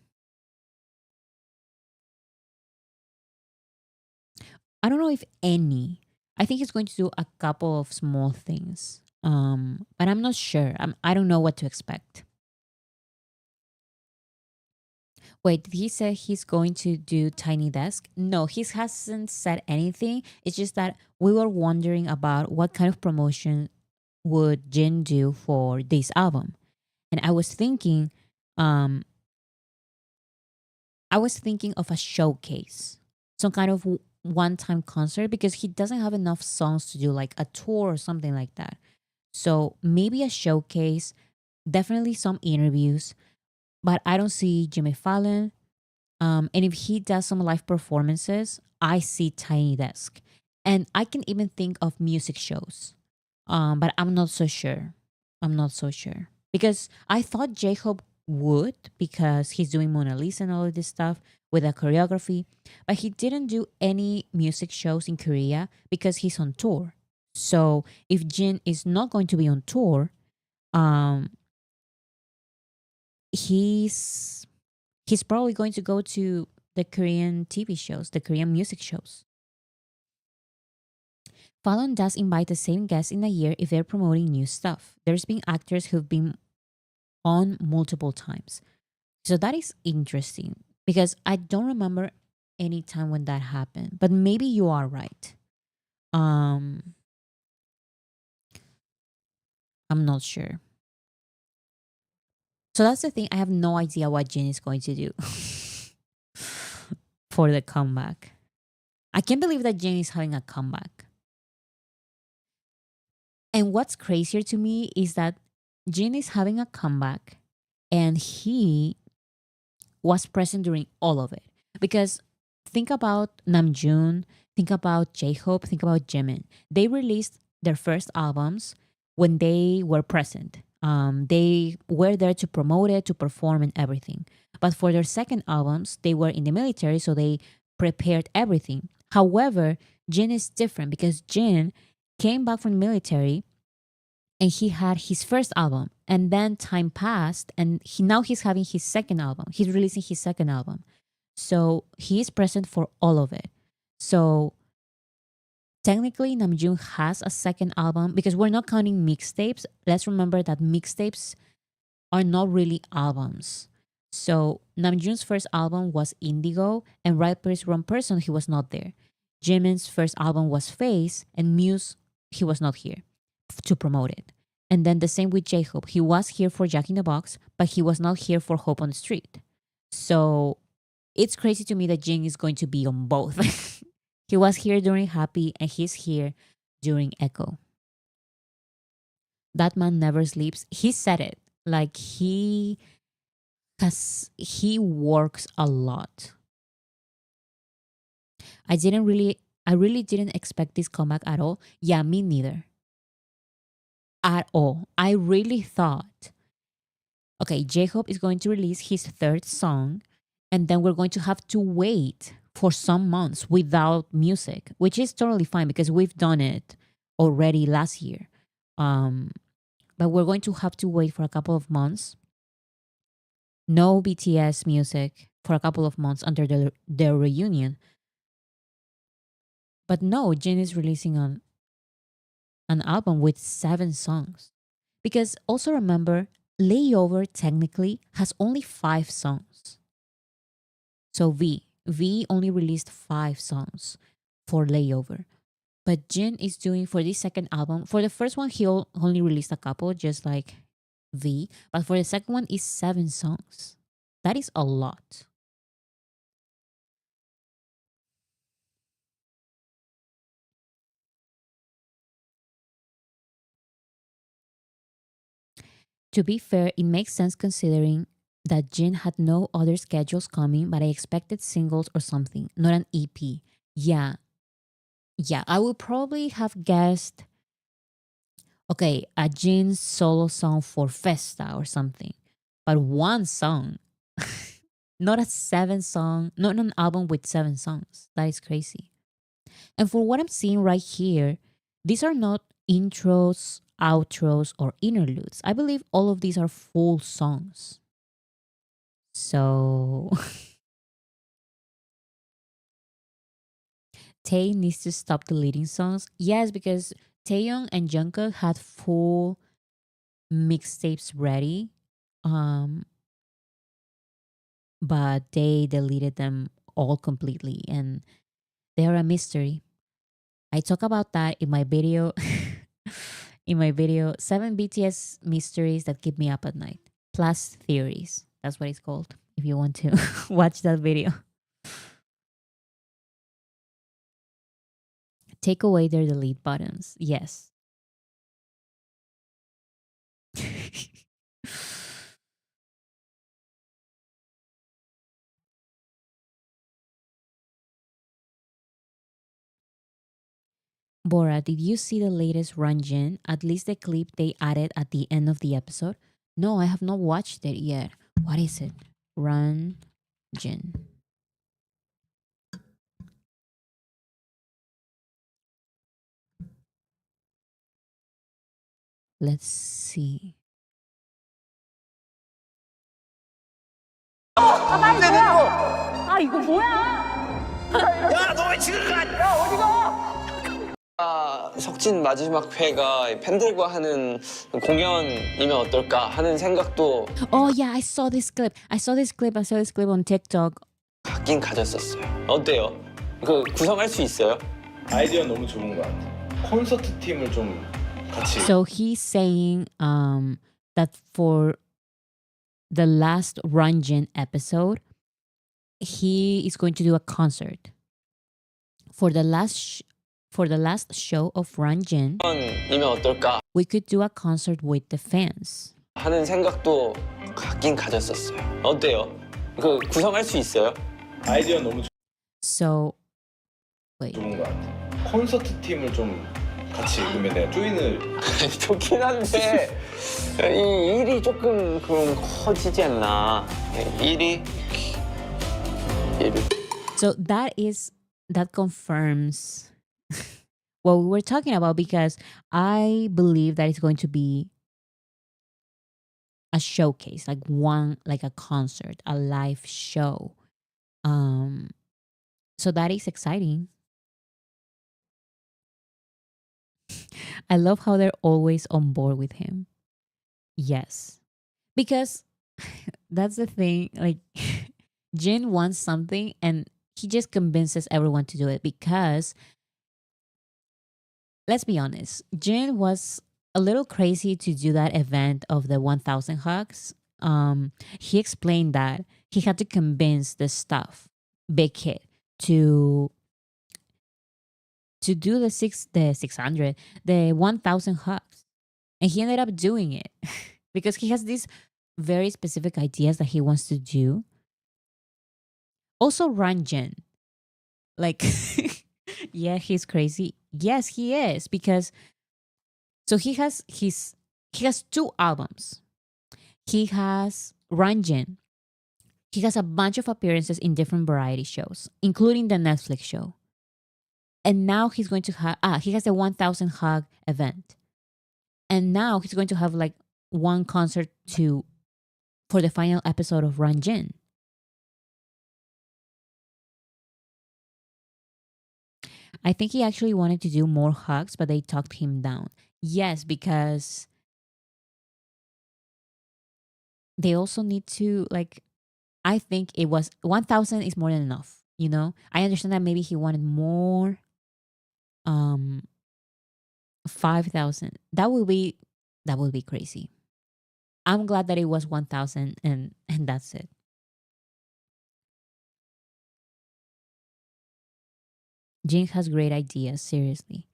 Speaker 1: I don't know if any. I think he's going to do a couple of small things. But I'm not sure. I don't know what to expect. Wait, did he say he's going to do Tiny Desk? No, he hasn't said anything. It's just that we were wondering about what kind of promotion would Jin do for this album. And um, I was thinking of a showcase, some kind of one-time concert because he doesn't have enough songs to do like a tour or something like that. So maybe a showcase, definitely some interviews, but I don't see Jimmy Fallon. And if he does some live performances, I see Tiny Desk. And I can even think of music shows. But I'm not so sure. I'm not so sure. Because I thought J Hope would because he's doing Mona Lisa and all of this stuff with a choreography. But he didn't do any music shows in Korea because he's on tour. So if Jin is not going to be on tour, um, he's he's probably going to go to the Korean TV shows, the Korean music shows. Fallon does invite the same guests in a year if they're promoting new stuff. There's been actors who've been on multiple times. So that is interesting because I don't remember any time when that happened, but maybe you are right. Um, I'm not sure. So that's the thing. I have no idea what Jin is going to do for the comeback. I can't believe that Jin is having a comeback. And what's crazier to me is that Jin is having a comeback and he was present during all of it. Because think about Namjoon, think about J-Hope, think about Jimin. They released their first albums when they were present. They were there to promote it, to perform and everything. But for their second albums, they were in the military, so they prepared everything. However, Jin is different because Jin came back from the military and he had his first album, and then time passed, and now he's having his second album. He's releasing his second album, so he is present for all of it. So technically, Namjoon has a second album because we're not counting mixtapes. Let's remember that mixtapes are not really albums. So Namjoon's first album was Indigo, and Right Place Wrong Person, he was not there. Jimin's first album was Face, and Muse, he was not here to promote it. And then the same with J-Hope. He was here for Jack in the Box, but he was not here for Hope on the Street. So it's crazy to me that Jin is going to be on both. He was here during Happy, and he's here during Echo. That man never sleeps. He said it. Like he works a lot. I really didn't expect this comeback at all. Yeah, me neither. At all. I really thought, okay, J-Hope is going to release his third song, and then we're going to have to wait for some months without music, which is totally fine because we've done it already last year. But we're going to have to wait for a couple of months. No BTS music for a couple of months under their reunion. But no, Jin is releasing an album with 7 songs. Because also remember, Layover technically has only 5 songs. So V only released 5 songs for Layover. But Jin is doing for this second album. For the first one, he only released a couple, just like V. But for the second one, is 7 songs. That is a lot. To be fair, it makes sense considering that Jin had no other schedules coming, but I expected singles or something, not an EP. Yeah. Yeah, I would probably have guessed, okay, a Jin solo song for Festa or something. But one song, not a 7 song, not an album with 7 songs. That is crazy. And for what I'm seeing right here, these are not intros, outros, or interludes. I believe all of these are full songs. So Tae needs to stop deleting songs. Yes, because Taeyoung and Jungkook had full mixtapes ready. But they deleted them all completely, and they are a mystery. I talk about that in my video. In my video, 7 BTS mysteries that keep me up at night. Plus theories. That's what it's called. If you want to watch that video. Take away their delete buttons. Yes. Bora, did you see the latest Ranjin? At least the clip they added at the end of the episode? No, I have not watched it yet. What is it? Ranjin. Let's see.
Speaker 3: 아 이거 뭐야?
Speaker 4: 석진 마지막 회가 팬들과 하는 공연이면 어떨까 하는 생각도
Speaker 1: Oh yeah, I saw this clip. I saw this clip on TikTok.
Speaker 4: 갖긴 가졌었어요. 어때요? 그 구성할 수 있어요?
Speaker 5: 아이디어 너무 좋은 것 같아. 콘서트 팀을 좀 같이.
Speaker 1: So he's saying that for the last Ranjin episode, he is going to do a concert. For the last show of Ranjin,
Speaker 4: 공연이면 어떨까
Speaker 1: we could do a concert with the fans.
Speaker 4: 하는 생각도 갖긴 가졌었어요. 어때요? 그 구성할 수 있어요?
Speaker 5: 아이디어 너무
Speaker 1: So, wait.
Speaker 5: 좋은 것 같아. 콘서트 팀을 좀 같이 그러면 내가 조인을
Speaker 4: 좋긴 한데 이 일이 조금 그럼 커지지 않나? 일이
Speaker 1: So that confirms what we were talking about, because I believe that it's going to be a showcase, like one, like a concert, a live show. Um, so that is exciting. I love how they're always on board with him. Yes, because that's the thing. Like, Jin wants something, and he just convinces everyone to do it because, let's be honest, Jin was a little crazy to do that event of the 1000 hugs. He explained that he had to convince the staff, Big Hit, to do the 600, the 1000 hugs, and he ended up doing it because he has these very specific ideas that he wants to do. Also, Ranjan, like, yeah, he's crazy. Yes, he is, because so he has two albums. He has Ranjan. He has a bunch of appearances in different variety shows, including the Netflix show. And now he's going to have he has a 1000 hug event. And now he's going to have like one concert to for the final episode of Ranjan. I think he actually wanted to do more hugs, but they talked him down. Yes, because they also need to, like, I think it was 1000 is more than enough, you know? I understand that maybe he wanted more, 5000. That would be crazy. I'm glad that it was 1000, and that's it. Jin has great ideas, seriously.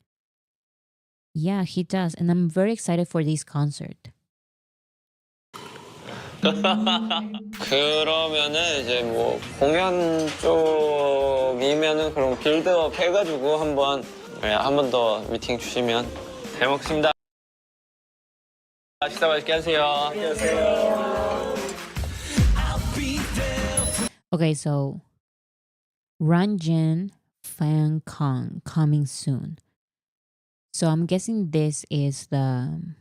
Speaker 1: Yeah, he does, and I'm very excited for this concert.
Speaker 4: 그러면은 이제 뭐 공연 쪽이면은 그럼 빌드업 해가지고 한번 한 번 더 미팅 주시면 잘 먹습니다. 식사 맛있게 하세요.
Speaker 1: Okay, so Ranjin Fan Kong coming soon. So I'm guessing this is the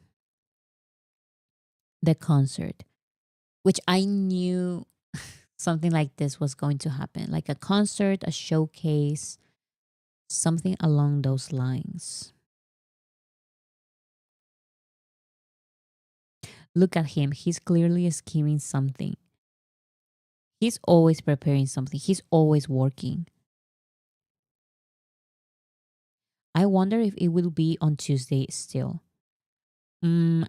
Speaker 1: concert, which I knew something like this was going to happen, like a concert, a showcase, something along those lines. Look at him. He's clearly scheming something. He's always preparing something. He's always working. I wonder if it will be on Tuesday still. I'm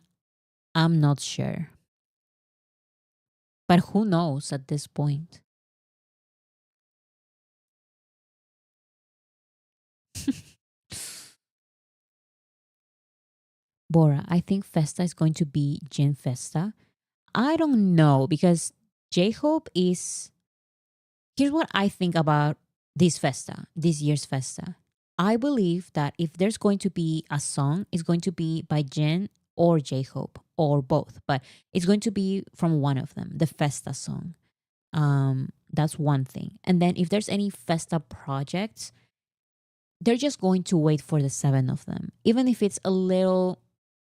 Speaker 1: not sure. But who knows at this point? Bora, I think Festa is going to be Jin Festa. I don't know, because J Hope is. Here's what I think about this Festa, this year's Festa. I believe that if there's going to be a song, it's going to be by Jin or J Hope or both, but it's going to be from one of them, the Festa song. That's one thing. And then if there's any Festa projects, they're just going to wait for the seven of them, even if it's a little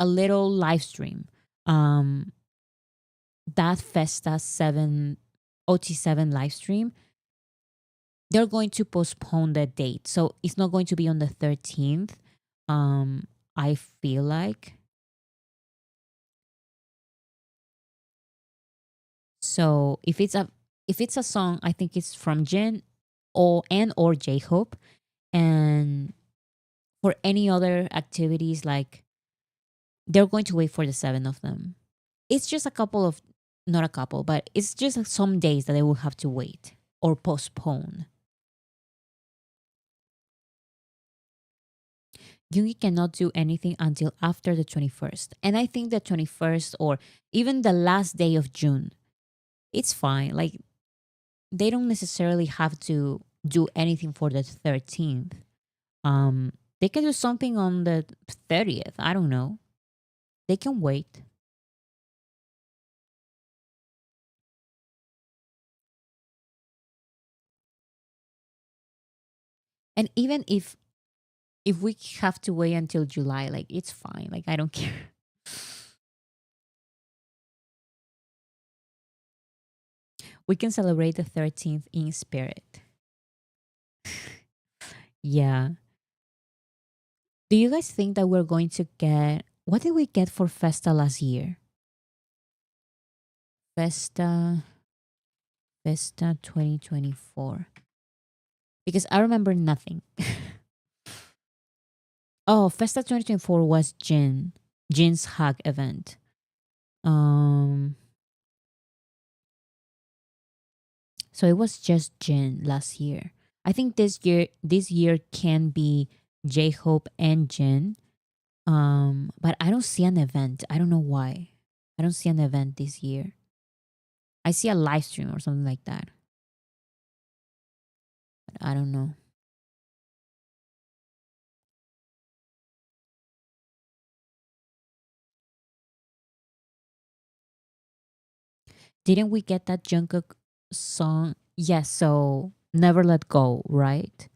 Speaker 1: live stream. That Festa 7 OT7 live stream, they're going to postpone the date. So it's not going to be on the 13th. I feel like. So if it's a song, I think it's from Jin or J Hope. And for any other activities, like, they're going to wait for the seven of them. It's just a couple of, not a couple, but it's just some days that they will have to wait or postpone. Yoongi cannot do anything until after the 21st. And I think the 21st or even the last day of June, it's fine. Like, they don't necessarily have to do anything for the 13th. They can do something on the 30th. I don't know. They can wait. And even if If we have to wait until July, like it's fine. Like I don't care. We can celebrate the 13th in spirit. Yeah. Do you guys think that we're going to get what did we get for Festa last year? Festa Festa 2024. Because I remember nothing. Oh, Festa 2024 was Jin's hug event. Um so it was just Jin last year. I think this year can be J Hope and Jin. But I don't see an event. I don't know why. I don't see an event this year. I see a live stream or something like that. But I don't know. Didn't we get that Jungkook song? Yes, so Never Let Go, right?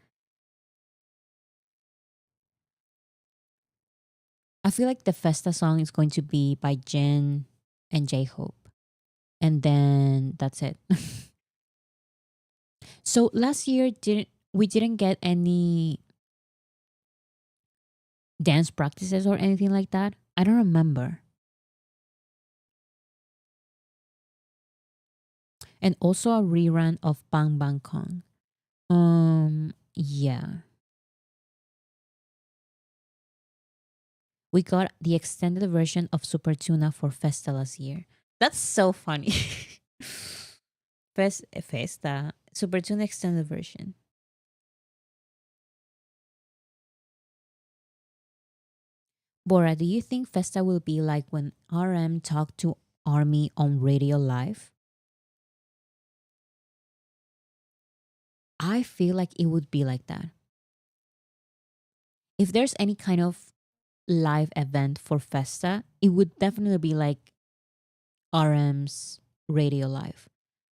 Speaker 1: I feel like the Festa song is going to be by Jin and J Hope. And then that's it. So last year didn't get any dance practices or anything like that? I don't remember. And also a rerun of Bang Bang Kong. Yeah. We got the extended version of Super Tuna for Festa last year. That's so funny. Festa. Super Tuna extended version. Bora, do you think Festa will be like when RM talked to Army on Radio Live? I feel like it would be like that. If there's any kind of live event for Festa, it would definitely be like RM's Radio Live.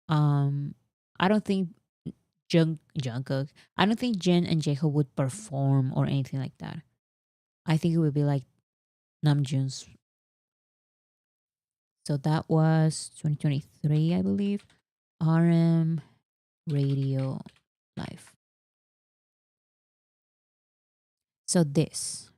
Speaker 1: I don't think Jungkook. I don't think Jin and Jaehook would perform or anything like that. I think it would be like Namjoon's. So that was 2023, I believe. RM Radio Live. So this.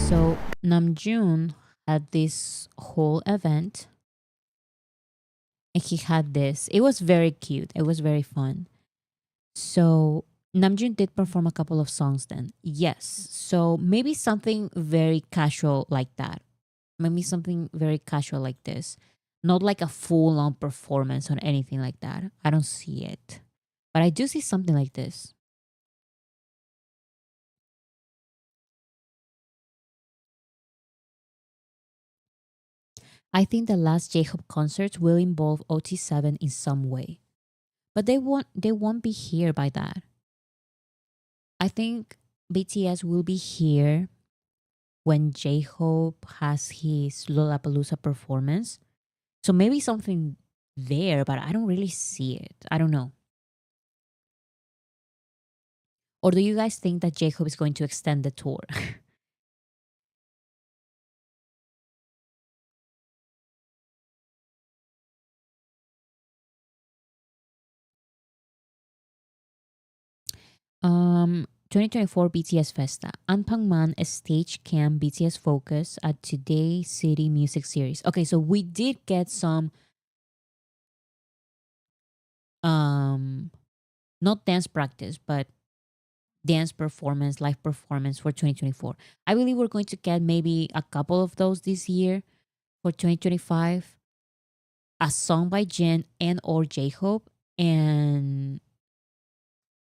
Speaker 1: So Namjoon had this whole event and he had this. It was very cute. It was very fun. So Namjoon did perform a couple of songs then. Yes. So maybe something very casual like that. Maybe something very casual like this. Not like a full on performance or anything like that. I don't see it. But I do see something like this. I think the last J-Hope concerts will involve OT7 in some way. But they won't be here by that. I think BTS will be here when J-Hope has his Lollapalooza performance. So maybe something there, but I don't really see it. I don't know. Or do you guys think that J-Hope is going to extend the tour? 2024 BTS Festa. Anpangman stage cam BTS focus at Today City Music Series. Okay, so we did get some not dance practice, but dance performance, live performance for 2024. I believe we're going to get maybe a couple of those this year for 2025. A song by Jin and or J-Hope and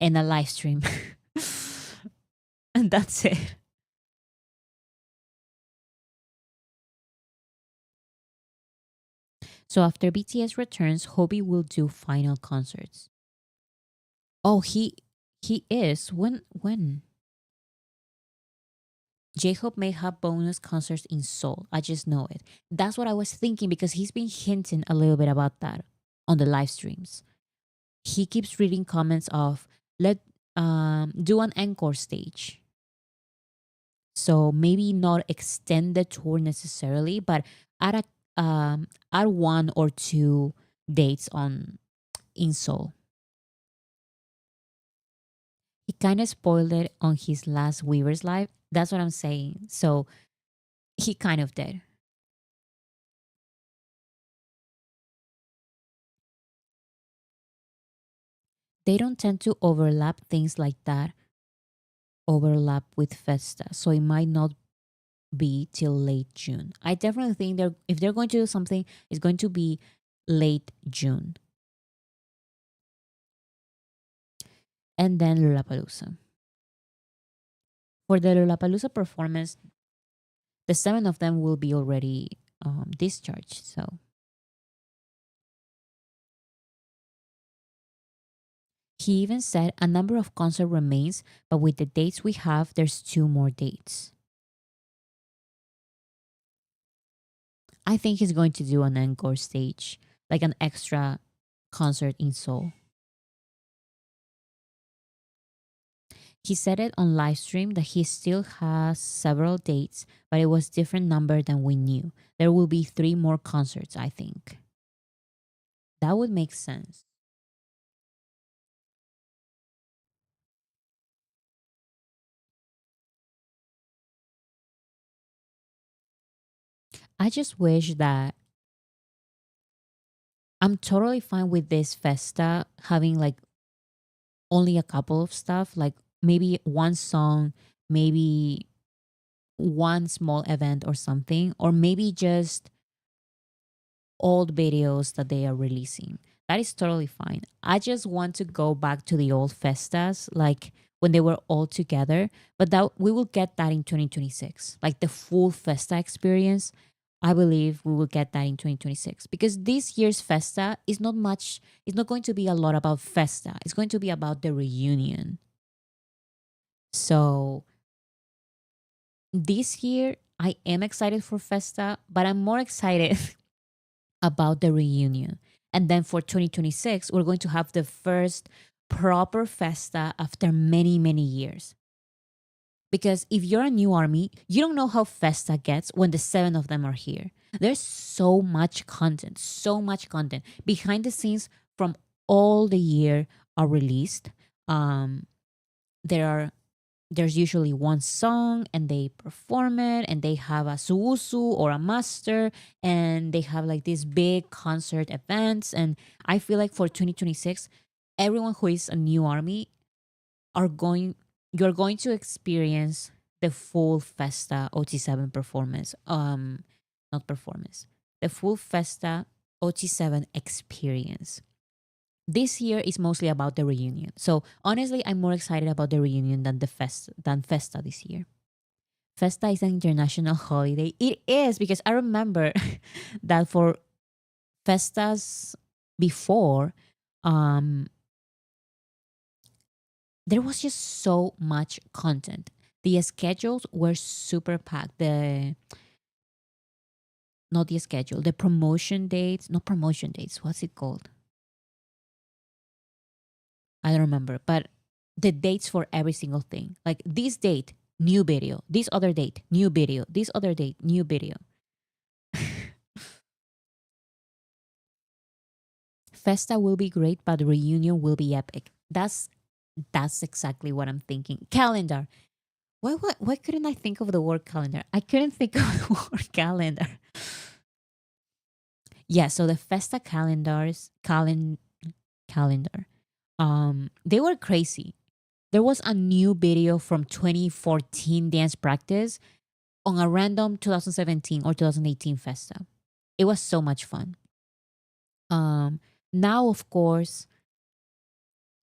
Speaker 1: a live stream. And that's it. So after BTS returns, Hobie will do final concerts. Oh, he is. When? J-Hope may have bonus concerts in Seoul. I just know it. That's what I was thinking because he's been hinting a little bit about that on the live streams. He keeps reading comments of let do an encore stage. So maybe not extend the tour necessarily, but add add one or two dates on in Seoul. He kind of spoiled it on his last Weavers live. That's what I'm saying. So he kind of did. They don't tend to overlap things like that, overlap with Festa. So it might not be till late June. I definitely think if they're going to do something, it's going to be late June. And then Lollapalooza. For the Lollapalooza performance, the 7 of them will be already discharged. So he even said a number of concert remains, but with the dates we have, there's 2 more dates. I think he's going to do an encore stage, like an extra concert in Seoul. He said it on live stream that he still has several dates, but it was different number than we knew. There will be 3 more concerts, I think. That would make sense. I just wish that I'm totally fine with this Festa having like only a couple of stuff, like maybe one song, maybe one small event or something, or maybe just old videos that they are releasing. That is totally fine. I just want to go back to the old festas, like when they were all together. But that we will get that in 2026, like the full festa experience. I believe we will get that in 2026 because this year's festa is not much. It's not going to be a lot about festa. It's going to be about the reunion. So this year, I am excited for festa, but I'm more excited about the reunion. And then for 2026, we're going to have the first proper festa after many, many years. Because if you're a new army, you don't know how festa gets when the 7 of them are here. There's so much content, so much content. Behind the scenes from all the year are released. There are there's usually one song and they perform it and they have a suusu or a master and they have like these big concert events. And I feel like for 2026, everyone who is a new army are going you're going to experience the full Festa OT7 performance. Not performance. The full Festa OT7 experience. This year is mostly about the reunion. So honestly, I'm more excited about the reunion than Festa this year. Festa is an international holiday. It is because I remember that for Festas before, there was just so much content. The schedules were super packed. Not the schedule, the promotion dates, not promotion dates. What's it called? I don't remember, but the dates for every single thing. Like this date, new video. This other date, new video. This other date, new video. Festa will be great, but the reunion will be epic. That's exactly what I'm thinking. Calendar. Why couldn't I think of the word calendar? I couldn't think of the word calendar. Yeah, so the Festa calendar. They were crazy. There was a new video from 2014 dance practice on a random 2017 or 2018 Festa. It was so much fun. Now, of course,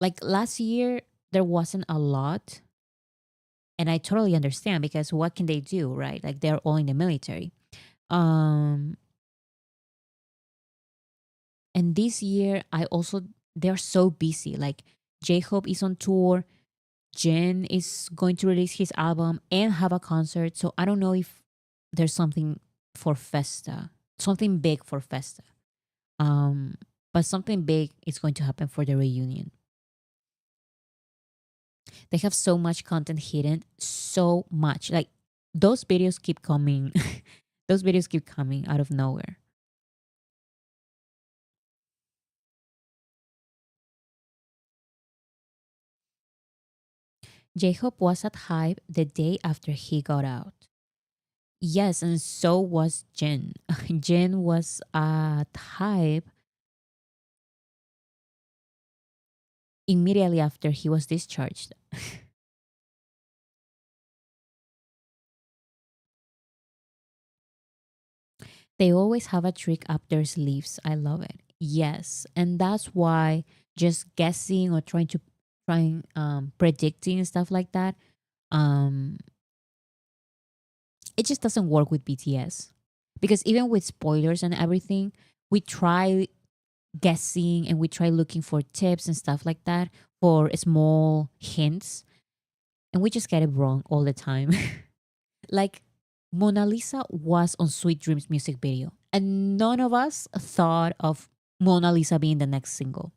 Speaker 1: like last year, there wasn't a lot. And I totally understand because what can they do, right? Like they're all in the military. And this year, they're so busy. Like J Hope is on tour. Jin is going to release his album and have a concert. So I don't know if there's something for Festa, something big for Festa. Um, but something big is going to happen for the reunion. They have so much content hidden, so much. Like those videos keep coming. Those videos keep coming out of nowhere. J-Hope was at Hype the day after he got out. Yes, and so was Jin. Jin was at Hype immediately after he was discharged. They always have a trick up their sleeves. I love it. Yes, and that's why just guessing or trying predicting and stuff like that, um, it just doesn't work with BTS because even with spoilers and everything, we try guessing and we try looking for tips and stuff like that for small hints, and we just get it wrong all the time. Like Mona Lisa was on Sweet Dreams music video, and none of us thought of Mona Lisa being the next single.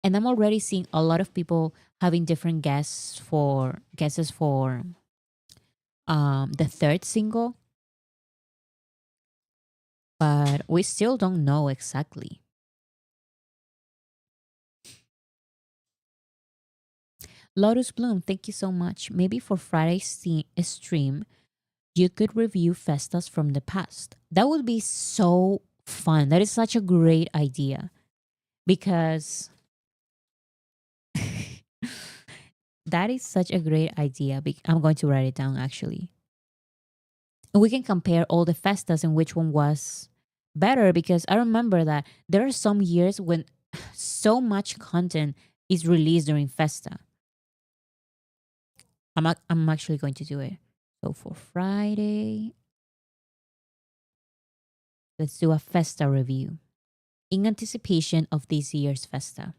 Speaker 1: And I'm already seeing a lot of people having different guesses for the third single, but we still don't know exactly. Lotus Bloom, thank you so much. Maybe for Friday's stream, you could review festas from the past. That would be so fun. That is such a great idea because that is such a great idea. I'm going to write it down actually. And we can compare all the festas and which one was better because I remember that there are some years when so much content is released during festa. I'm actually going to do it. So for Friday, let's do a festa review in anticipation of this year's festa.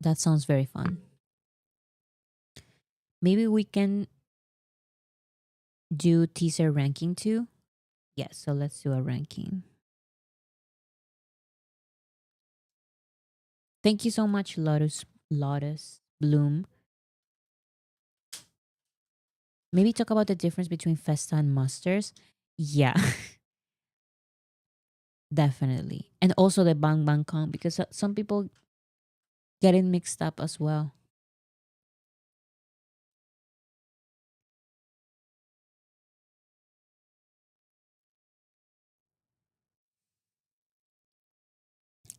Speaker 1: That sounds very fun. Maybe we can do teaser ranking too. Yes, so let's do a ranking. Thank you so much, Lotus Bloom. Maybe talk about the difference between Festa and Masters. Yeah, definitely. And also the Bang Bang Kong because some people get it mixed up as well.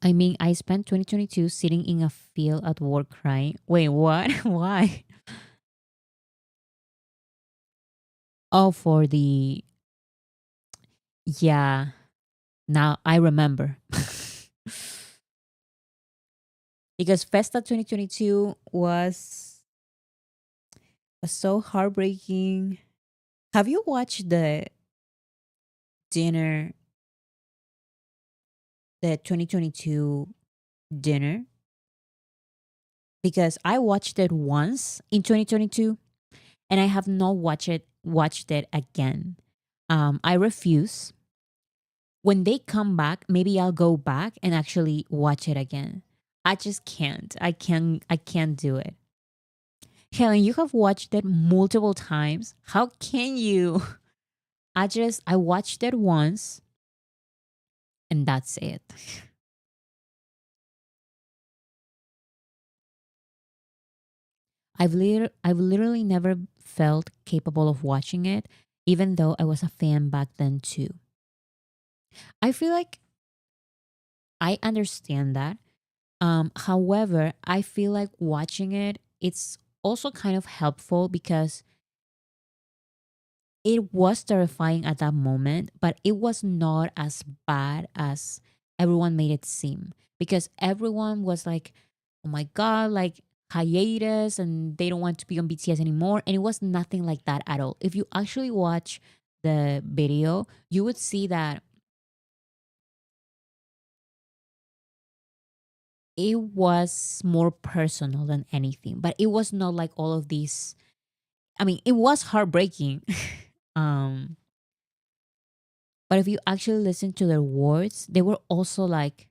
Speaker 1: I mean, I spent 2022 sitting in a field at work crying. Wait, what? Why? Oh, for the. Yeah, now I remember. Because Festa 2022 was so heartbreaking. Have you watched dinner, the 2022 dinner? Because I watched it once in 2022 and I have not watched it again. I refuse. When they come back, maybe I'll go back and actually watch it again. I just can't. I can't do it. Helen, you have watched it multiple times. How can you? I watched it once and that's it. I've literally never felt capable of watching it, even though I was a fan back then too. I feel like I understand that. However, I feel like watching it, it's also kind of helpful because it was terrifying at that moment, but it was not as bad as everyone made it seem. Because everyone was like, oh my God, like hiatus, and they don't want to be on BTS anymore. And it was nothing like that at all. If you actually watch the video, you would see that it was more personal than anything, but it was not like all of these. I mean, it was heartbreaking. um, but if you actually listen to their words, they were also like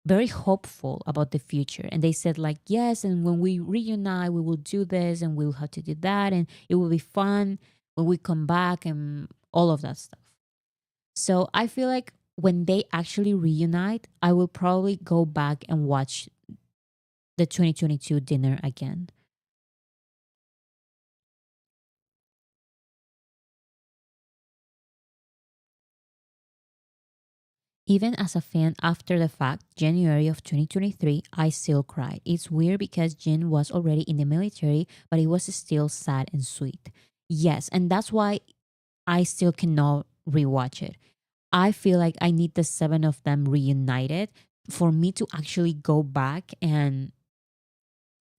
Speaker 1: very hopeful about the future. And they said, like, yes, and when we reunite, we will do this and we'll have to do that. And it will be fun when we come back and all of that stuff. So I feel like when they actually reunite, I will probably go back and watch the 2022 dinner again. Even as a fan after the fact, January of 2023, I still cried. It's weird because Jin was already in the military, but it was still sad and sweet. Yes, and that's why I still cannot rewatch it. I feel like I need the seven of them reunited for me to actually go back and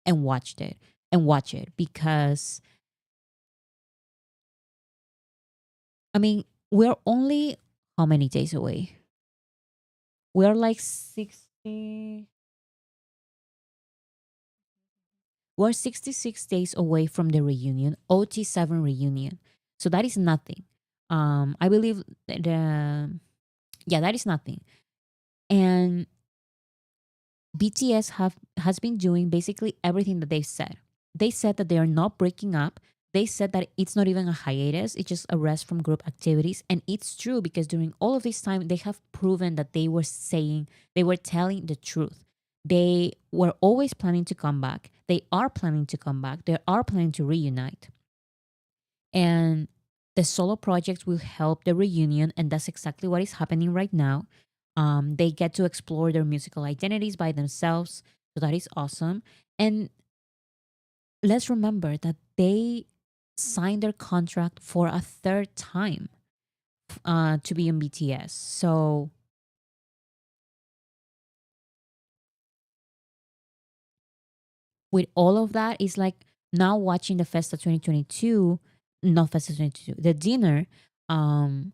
Speaker 1: watch it because I mean, we're only how many days away? We're like 60. We're 66 days away from the reunion, OT7 reunion. So that is nothing. I believe yeah, that is nothing. And BTS has been doing basically everything that they've said. They said that they are not breaking up. They said that it's not even a hiatus, it's just a rest from group activities. And it's true because during all of this time, they have proven that they were telling the truth. They were always planning to come back. They are planning to come back. They are planning to reunite. And the solo projects will help the reunion. And that's exactly what is happening right now. They get to explore their musical identities by themselves. So that is awesome. And let's remember that they signed their contract for a third time to be in BTS. So with all of that, it's like now watching the Festa 2022, not Festa 2022, the dinner, um,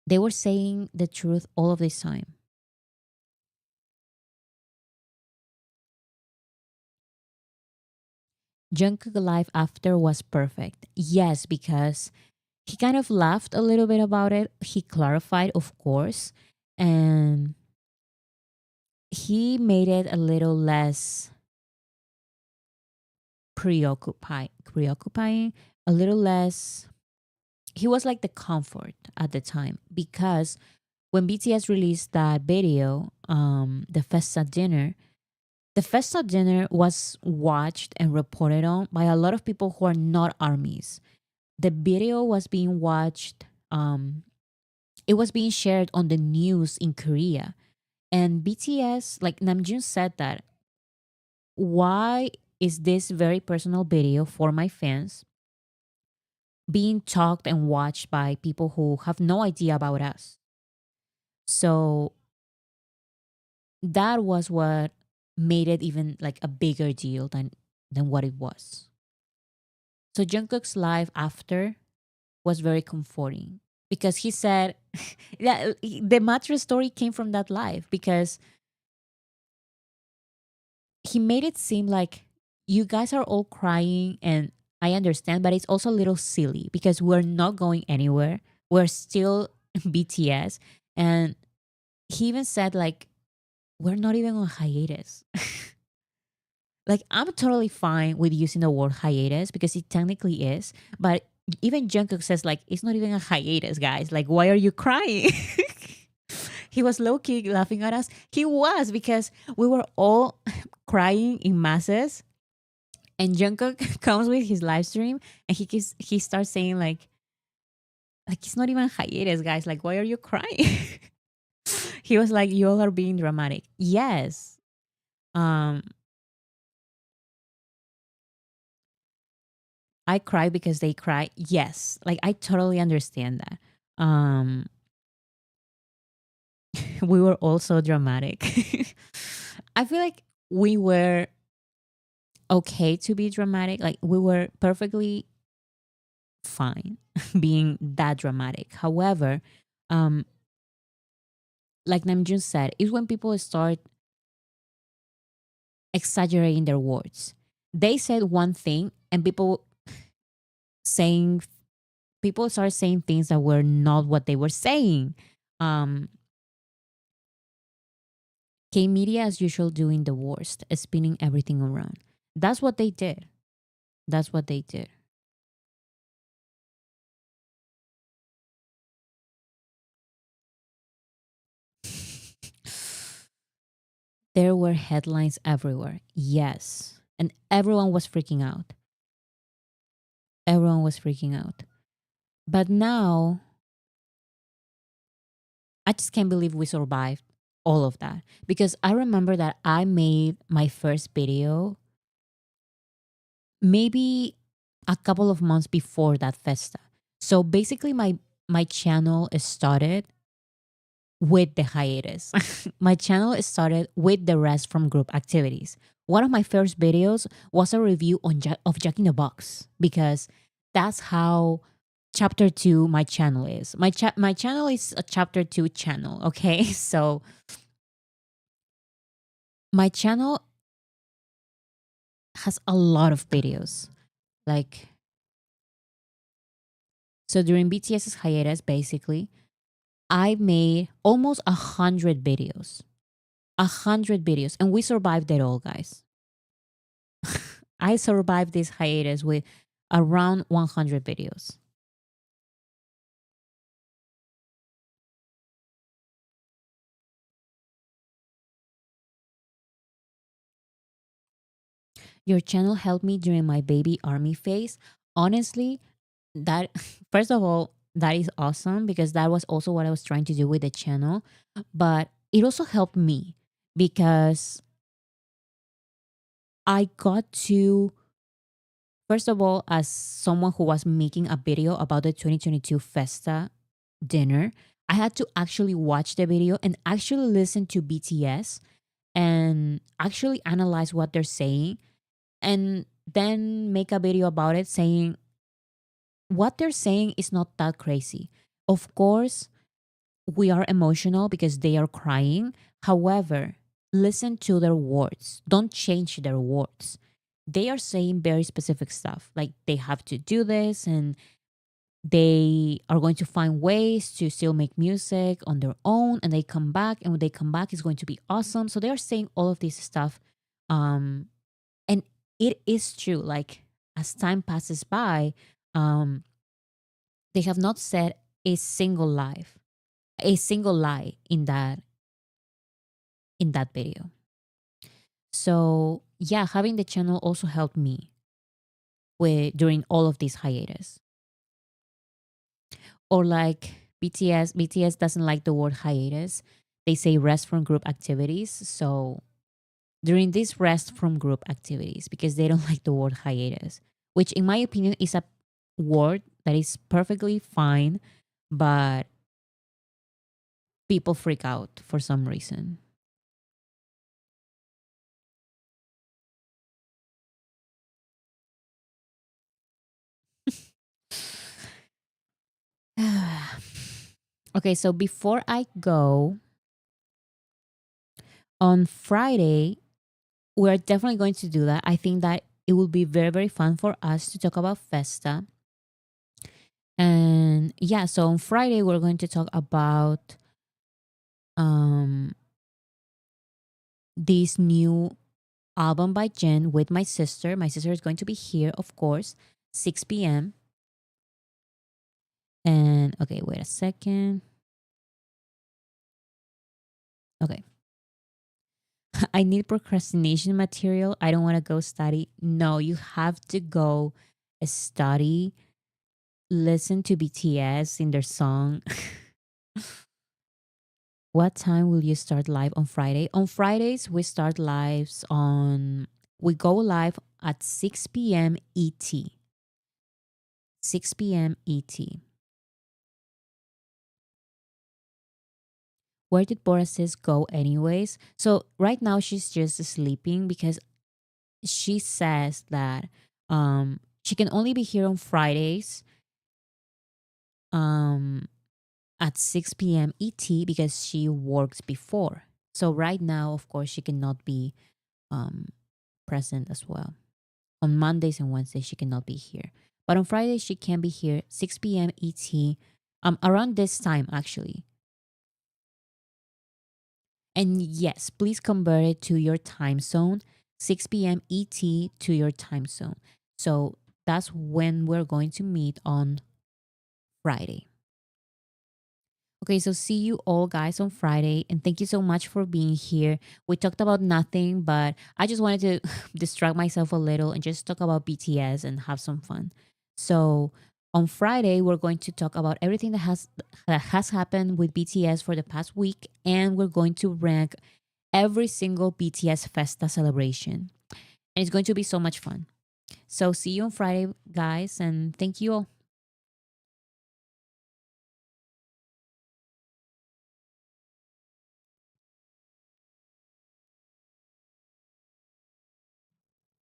Speaker 1: they were saying the truth all of this time. Jungkook live after was perfect. Yes, because he kind of laughed a little bit about it. He clarified, of course, and he made it a little less preoccupying, a little less. He was like the comfort at the time because when BTS released that video, the Festa dinner was watched and reported on by a lot of people who are not armies. The video was being watched. It was being shared on the news in Korea, and BTS, like Namjoon said that, why is this very personal video for my fans being talked and watched by people who have no idea about us? So that was what made it even like a bigger deal than what it was. So Jungkook's live after was very comforting because he said that the mattress story came from that live because he made it seem like you guys are all crying and I understand, but it's also a little silly because we're not going anywhere. We're still BTS. And he even said like we're not even on hiatus. Like I'm totally fine with using the word hiatus because it technically is, but even Jungkook says like it's not even a hiatus, guys. Like why are you crying? He was low key laughing at us. He was because we were all crying in masses, and Jungkook comes with his live stream and he starts saying like it's not even hiatus, guys. Like why are you crying? He was like, you all are being dramatic. Yes. Um, I cry because they cry. Yes. Like I totally understand that. We were also dramatic. I feel like we were okay to be dramatic. Like we were perfectly fine being that dramatic. However, um, like Namjoon said, is when people start exaggerating their words. They said one thing, and saying people started saying things that were not what they were saying. Um, K media, as usual, doing the worst, spinning everything around. That's what they did. That's what they did. There were headlines everywhere. Yes. And everyone was freaking out. Everyone was freaking out. But now, I just can't believe we survived all of that. Because I remember that I made my first video maybe a couple of months before that Festa. So basically, my channel started with the hiatus. My channel started with the rest from group activities. One of my first videos was a review of Jack in the Box because that's how chapter 2 my channel is. My channel is a chapter 2 channel, okay? So my channel has a lot of videos. Like, so during BTS's hiatus, basically, I made almost 100 videos. 100 videos. And we survived it all, guys. I survived this hiatus with around 100 videos. Your channel helped me during my baby army phase. Honestly, that first of all, that is awesome because that was also what I was trying to do with the channel. But it also helped me because I got to, first of all, as someone who was making a video about the 2022 Festa dinner, I had to actually watch the video and actually listen to BTS and actually analyze what they're saying and then make a video about it saying what they're saying is not that crazy. Of course, we are emotional because they are crying. However, listen to their words. Don't change their words. They are saying very specific stuff like they have to do this and they are going to find ways to still make music on their own and they come back and when they come back it's going to be awesome. So they are saying all of this stuff. And it is true. Like as time passes by, um, they have not said a single lie in that video. So yeah, having the channel also helped me with during all of these hiatus. Or like BTS doesn't like the word hiatus. They say rest from group activities. So during this rest from group activities, because they don't like the word hiatus, which in my opinion is a word that is perfectly fine, but people freak out for some reason. Okay, so before I go, on Friday, we're definitely going to do that. I think that it will be very, very fun for us to talk about Festa. And yeah, so on Friday, we're going to talk about this new album by Jen with my sister. My sister is going to be here, of course, 6 p.m. And okay, wait a second. Okay. I need procrastination material. I don't want to go study. No, you have to go study, listen to BTS in their song. What time will you start live on Friday? On Fridays, we go live at 6 p.m. ET. 6 p.m. ET. Where did Borasis go anyways? So right now she's just sleeping because she says that she can only be here on Fridays at 6 p.m. ET because she works before. So right now, of course, she cannot be present as well. On Mondays and Wednesdays, she cannot be here. But on Friday, she can be here 6 p.m. ET, around this time actually. And yes, please convert it to your time zone, 6 p.m. ET to your time zone. So that's when we're going to meet on Friday. Okay, so see you all guys on Friday. And thank you so much for being here. We talked about nothing, but I just wanted to distract myself a little and just talk about BTS and have some fun. So on Friday, we're going to talk about everything that has happened with BTS for the past week, and we're going to rank every single BTS Festa celebration. And it's going to be so much fun. So see you on Friday, guys, and thank you all.